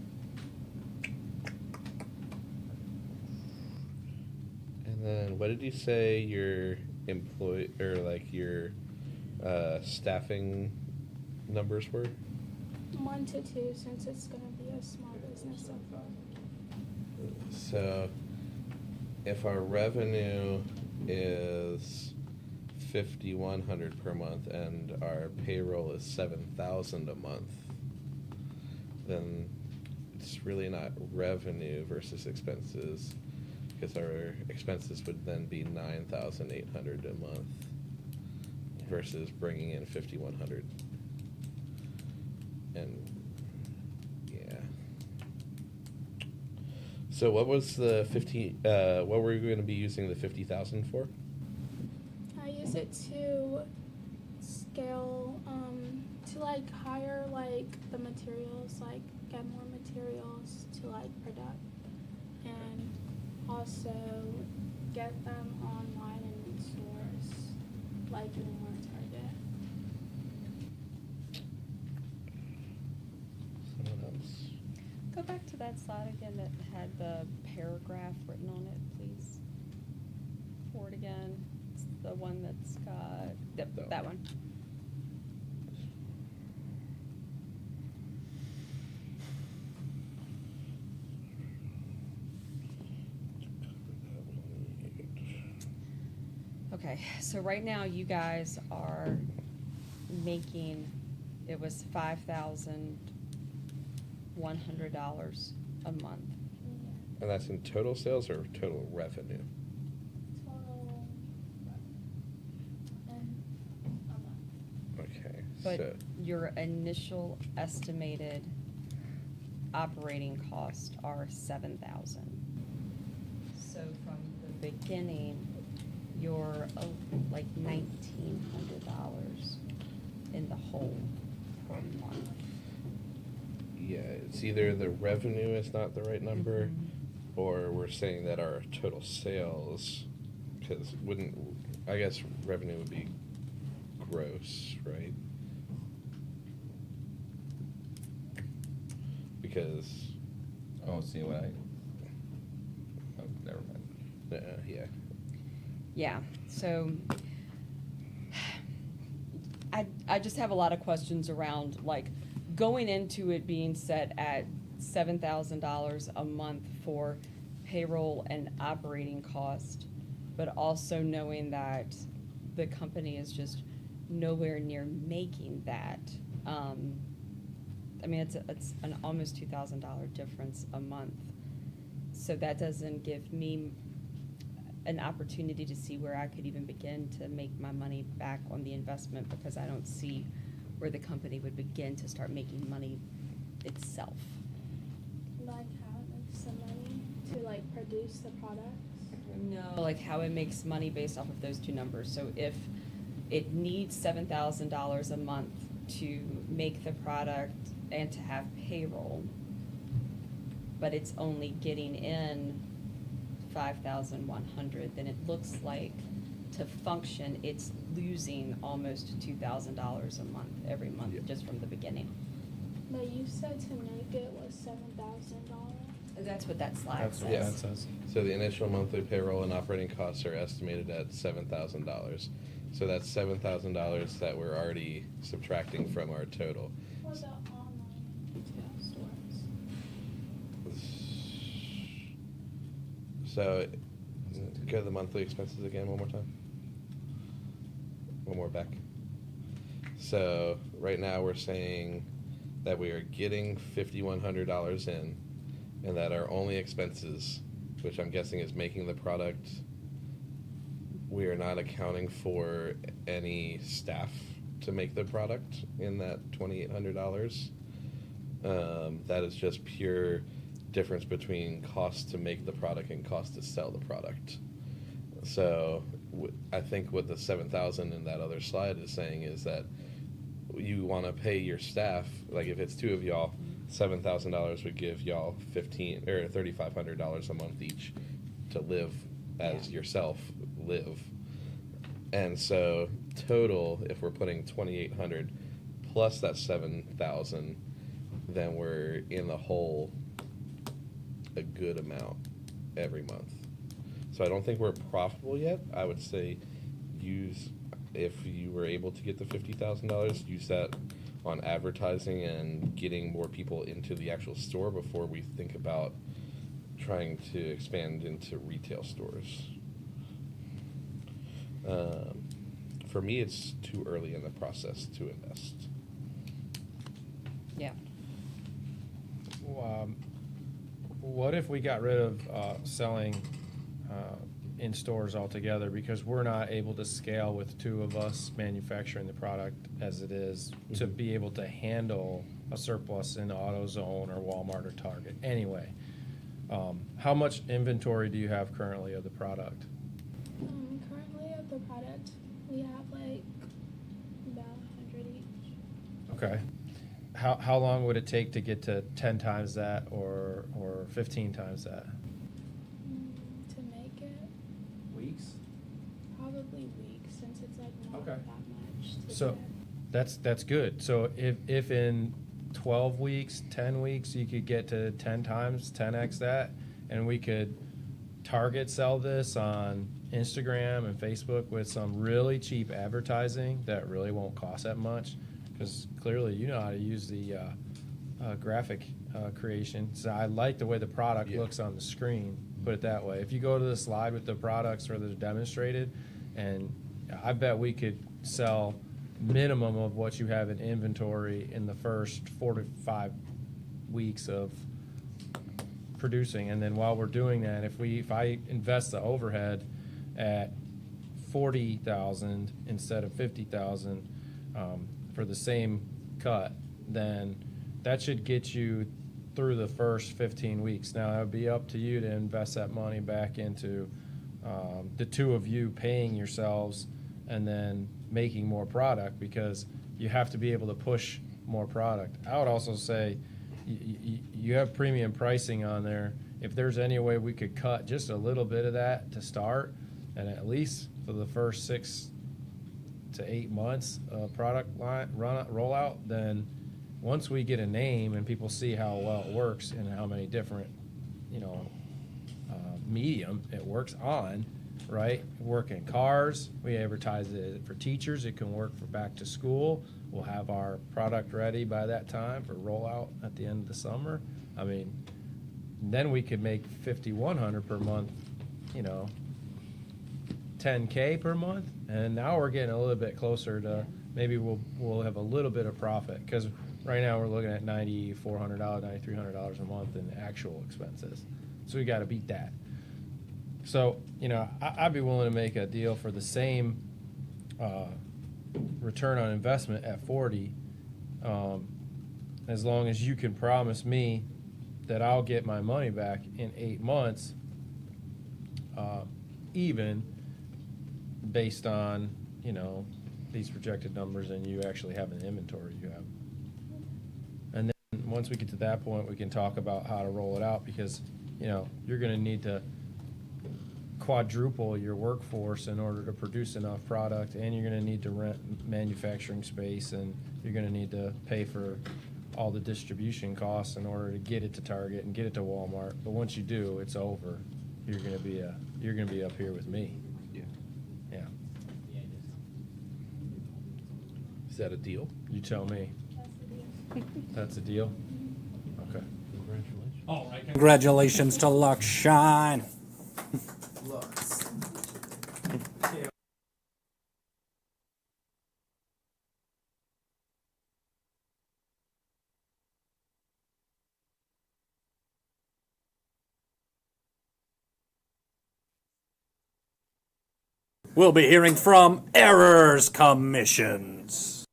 then what did you say your employee or like your staffing numbers were? 1 to 2, since it's going to be a small business so far. So if our revenue is $5,100 per month and our payroll is $7,000 a month, then it's really not revenue versus expenses, because our expenses would then be $9,800 a month versus bringing in $5,100. And yeah. So what was the what were you going to be using the $50,000 for? I use it to scale, to like hire like the materials, like get more materials to like product, and also get them online and in stores, like Walmart, Target. Someone else? Go back to that slide again that had the paragraph written on it, please. Forward again. It's the one that's got, yep, that one. Okay, so right now you guys are making, it was $5,100 a month. And that's in total sales or total revenue? Total revenue. But So- your initial estimated operating costs are 7,000. So from the beginning, you're like $1,900 in the hole per month. Yeah, it's either the revenue is not the right number, Mm-hmm. or we're saying that our total sales, because I guess revenue would be gross, right? Because, Oh, see what oh, never mind. yeah. Yeah, so I just have a lot of questions around, like, going into it being set at $7,000 a month for payroll and operating cost, but also knowing that the company is just nowhere near making that. I mean, it's an almost $2,000 difference a month. So that doesn't give me an opportunity to see where I could even begin to make my money back on the investment, because I don't see where the company would begin to start making money itself. Like how it makes some money to like produce the products. No, like how it makes money based off of those two numbers. So if it needs $7,000 a month to make the product and to have payroll, but it's only getting in 5,100, then it looks like to function, it's losing almost $2,000 a month every month, just from the beginning. But you said to make it was $7,000. That's what that slide That's says. what that says. So the initial monthly payroll and operating costs are estimated at $7,000. So that's $7,000 that we're already subtracting from our total. What about online retail stores? So, go to the monthly expenses again one more time. One more back. So, right now we're saying that we are getting $5,100 in, and that our only expenses, which I'm guessing is making the product, we are not accounting for any staff to make the product in that $2,800. That is just pure difference between cost to make the product and cost to sell the product. So I think what the 7,000 in that other slide is saying is that you want to pay your staff, like if it's two of y'all, $7,000 would give y'all $3,500 a month each to live as yourself live. And so total, if we're putting 2,800 plus that 7,000, then we're in the hole a good amount every month. So I don't think we're profitable yet. I would say if you were able to get the $50,000, use that on advertising and getting more people into the actual store before we think about trying to expand into retail stores. For me, it's too early in the process to invest. Yeah. What if we got rid of selling in stores altogether, because we're not able to scale with two of us manufacturing the product as it is to be able to handle a surplus in AutoZone or Walmart or Target anyway? How much inventory do you have currently of the product? Currently of the product, we have like about 100 each. Okay. How long would it take to get to 10 times that or 15 times that? To make it, Weeks? probably weeks, since it's like not Okay. that much to So get. that's good. So if in 12 weeks, 10 weeks, you could get to 10 times, 10x that, and we could target sell this on Instagram and Facebook with some really cheap advertising that really won't cost that much, because clearly you know how to use the graphic creation. So I like the way the product looks on the screen, put it that way. If you go to the slide with the products where they're demonstrated, and I bet we could sell minimum of what you have in inventory in the first 4 to 5 weeks of producing. And then while we're doing that, if I invest the overhead at 40,000 instead of 50,000, for the same cut, then that should get you through the first 15 weeks. Now, it would be up to you to invest that money back into the two of you paying yourselves and then making more product, because you have to be able to push more product. I would also say you have premium pricing on there. If there's any way we could cut just a little bit of that to start, and at least for the first 6 to 8 months product line rollout, then once we get a name and people see how well it works and how many different, medium it works on, right? Work in cars, we advertise it for teachers, it can work for back to school. We'll have our product ready by that time for rollout at the end of the summer. I mean, then we could make $5,100 per month, $10K per month, and now we're getting a little bit closer to maybe we'll have a little bit of profit, because right now we're looking at $9,400, $9,300 a month in actual expenses. So we got to beat that. So I'd be willing to make a deal for the same return on investment at 40, as long as you can promise me that I'll get my money back in 8 months, even based on these projected numbers, and you actually have an inventory you have. And then once we get to that point, we can talk about how to roll it out, because you're going to need to quadruple your workforce in order to produce enough product, and you're going to need to rent manufacturing space, and you're going to need to pay for all the distribution costs in order to get it to Target and get it to Walmart. But once you do, it's over. You're going to be up here with me. Yeah. Yeah. Is that a deal? You tell me. That's a deal? Okay. Congratulations. All right. Congratulations to Luck Shine. Looks. We'll be hearing from Errors Commissions.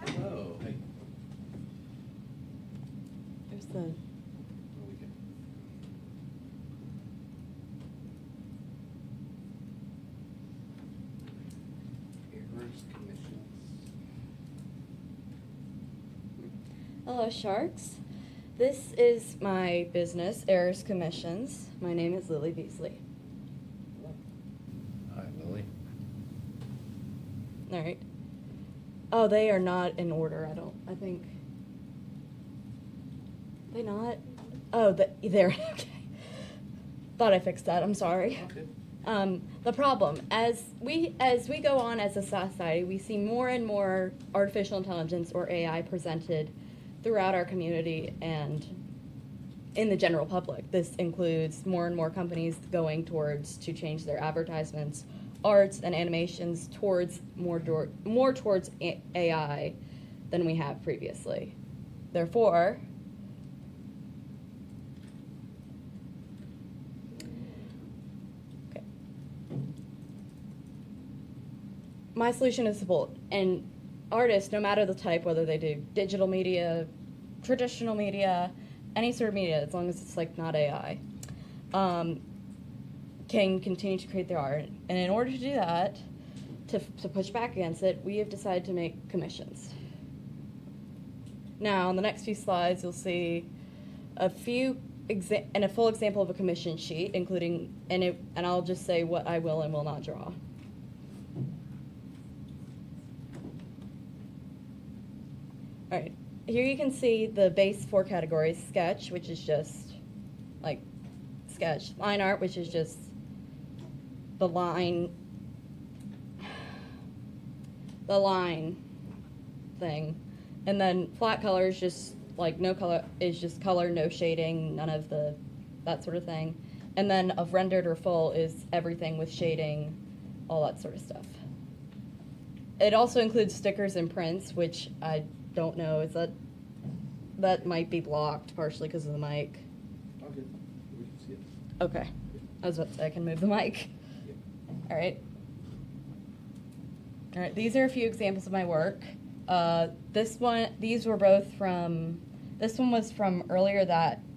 Oh, hey. There's the. Hello, Sharks. This is my business, Errors Commissions. My name is Lily Beasley. Hi, Lily. All right. Oh, they are not in order. I think. They not? Oh, they're okay. Thought I fixed that. I'm sorry. The problem, as we go on as a society, we see more and more artificial intelligence, or AI, presented throughout our community and in the general public. This includes more and more companies going towards to change their advertisements, arts, and animations towards more towards AI than we have previously. Therefore, my solution is simple, and artists, no matter the type, whether they do digital media, traditional media, any sort of media, as long as it's not AI, can continue to create their art. And in order to do that, to push back against it, we have decided to make commissions. Now, on the next few slides, you'll see a full example of a commission sheet, including, and I'll just say what I will and will not draw. All right, here you can see the base 4 categories: sketch, which is just sketch; line art, which is just the line thing; and then flat color is just no color, is just color, no shading, none of that sort of thing. And then of rendered or full is everything with shading, all that sort of stuff. It also includes stickers and prints, which I don't know, is that that might be blocked partially because of the mic. Okay, we can see it. Okay. I was about to say I can move the mic. All right. All right, these are a few examples of my work. These were both from, this one was from earlier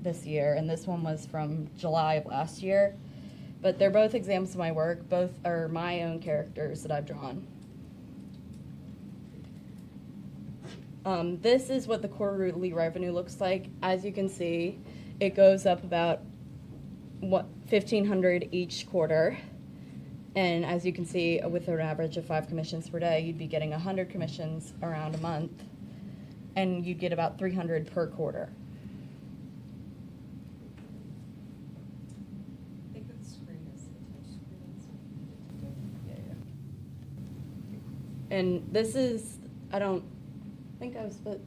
this year, and this one was from July of last year. But they're both examples of my work. Both are my own characters that I've drawn. This is what the quarterly revenue looks like. As you can see, it goes up about $1,500 each quarter. And as you can see, with an average of 5 commissions per day, you'd be getting 100 commissions around a month, and you'd get about 300 per quarter. I think the screen is the touch screen. Yeah. And this is, I don't think I was, but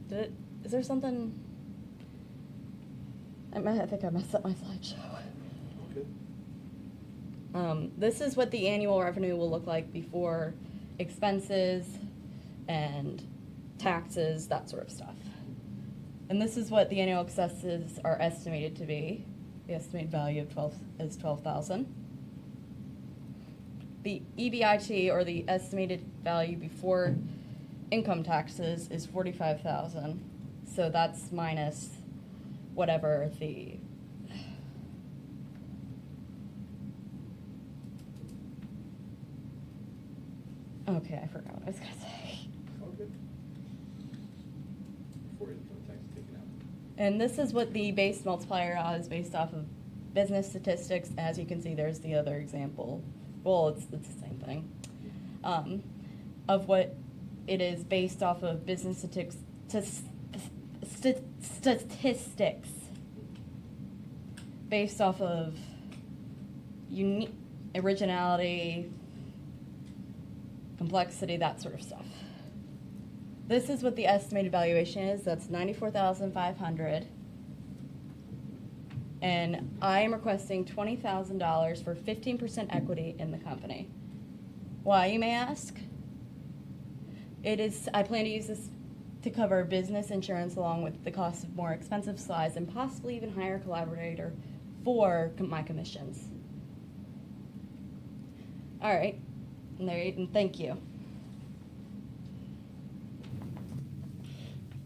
is there something? I think I messed up my slideshow. This is what the annual revenue will look like before expenses and taxes, that sort of stuff. And this is what the annual expenses are estimated to be. The estimated value of is $12,000. The EBIT, or the estimated value before income taxes, is $45,000. So that's minus whatever the okay, I forgot what I was gonna say. Okay. Before income tax is taken out. And this is what the base multiplier is based off of business statistics. As you can see, there's the other example. Well, it's the same thing. Of what it is based off of business statistics. Based off of unique originality, complexity, that sort of stuff. This is what the estimated valuation is. That's $94,500. And I am requesting $20,000 for 15% equity in the company. Why, you may ask? I plan to use this to cover business insurance along with the cost of more expensive slides and possibly even hire a collaborator for my commissions. All right. And thank you.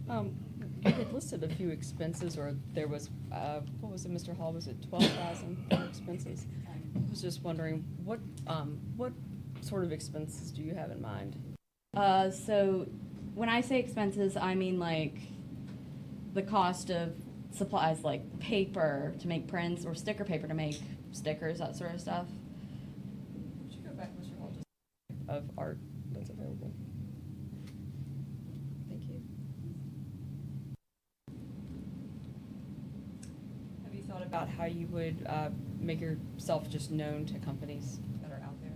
You had listed a few expenses, or there was, what was it, Mr. Hall, was it 12,000 for expenses? I was just wondering, what sort of expenses do you have in mind? So when I say expenses, I mean like the cost of supplies like paper to make prints or sticker paper to make stickers, that sort of stuff. Would you go back, Mr. Hall, just of art that's available? Thank you. Have you thought about how you would make yourself just known to companies that are out there?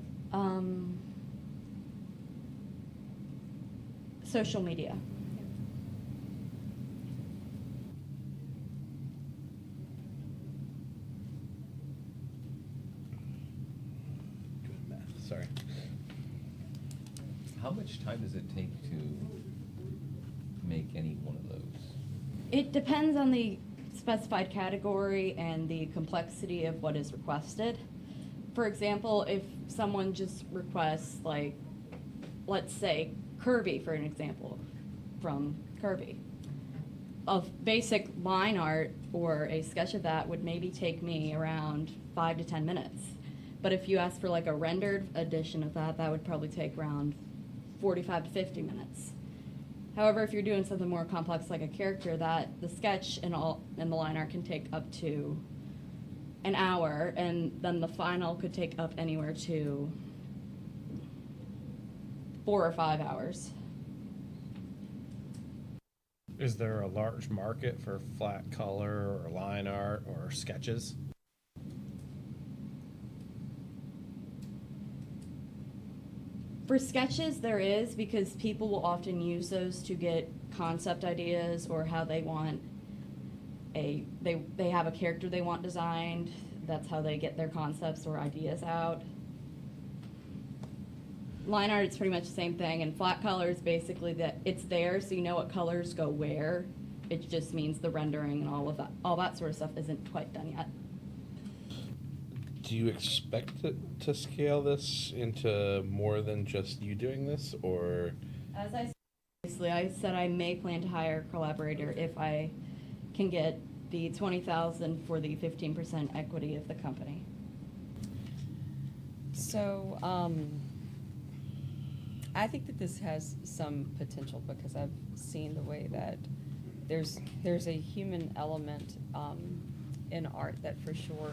Social media. Doing math, sorry. How much time does it take to make any one of those? It depends on the specified category and the complexity of what is requested. For example, if someone just requests, like, let's say Kirby, for an example, from Kirby. Of basic line art or a sketch of that would maybe take me around 5 to 10 minutes. But if you ask for like a rendered edition of that, that would probably take around 45 to 50 minutes. However, if you're doing something more complex like a character, that the sketch and the line art can take up to an hour, and then the final could take up anywhere to 4 or 5 hours. Is there a large market for flat color or line art or sketches? For sketches, there is, because people will often use those to get concept ideas or how they want they have a character they want designed. That's how they get their concepts or ideas out. Line art, it's pretty much the same thing, and flat color is basically that it's there so you know what colors go where, It just means the rendering and all that sort of stuff isn't quite done yet. Do you expect it to scale this into more than just you doing this, or? As I said previously, I said I may plan to hire a collaborator if I can get the $20,000 for the 15% equity of the company. So, I think that this has some potential because I've seen the way that there's a human element in art that for sure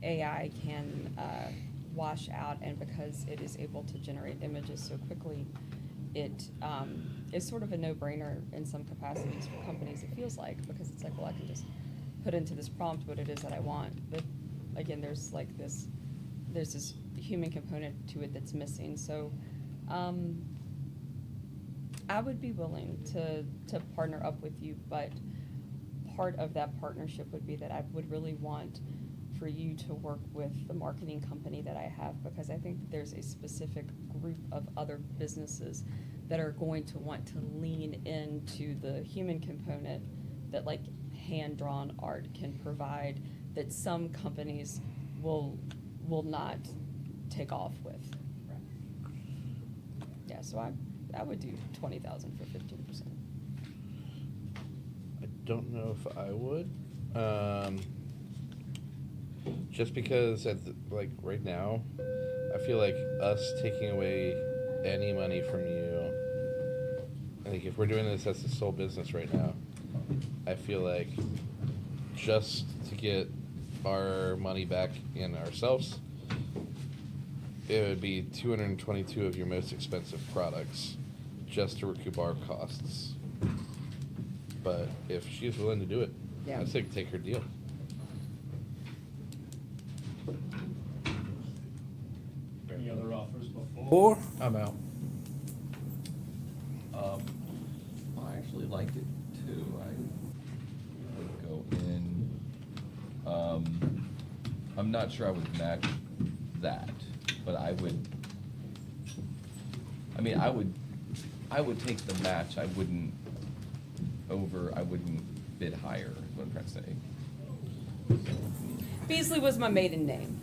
AI can wash out, and because it is able to generate images so quickly, it is sort of a no-brainer in some capacities for companies, it feels like, because it's like, well, I can just put into this prompt what it is that I want. But again, there's this human component to it that's missing. So I would be willing to partner up with you, but part of that partnership would be that I would really want for you to work with the marketing company that I have, because I think that there's a specific group of other businesses that are going to want to lean into the human component that like hand-drawn art can provide, that some companies will not take off with. Yeah, so I would do $20,000 for 15%. I don't know if I would. Just because right now, I feel like us taking away any money from you, I think if we're doing this as a sole business right now, I feel like just to get our money back in ourselves, it would be 222 of your most expensive products just to recoup our costs. But if she's willing to do it, Yeah. I'd say take her deal. Any other offers before? I'm out. I actually like it too. I would go in. I'm not sure I would match that, but I would. I mean, I would take the match. I wouldn't bid higher. Is what I'm trying to say. Beasley was my maiden name.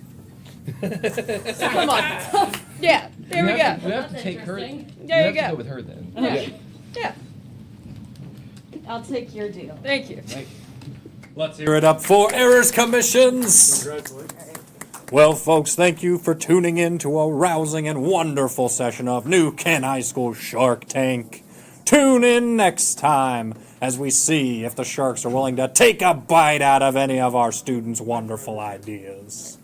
So come on. Yeah, there we go. You have to take her. There you you have to go. go with her then. Yeah. I'll take your deal. Thank you. Let's hear it up for Errors Commissions. Well, folks, thank you for tuning in to a rousing and wonderful session of New Kent High School Shark Tank. Tune in next time as we see if the Sharks are willing to take a bite out of any of our students' wonderful ideas.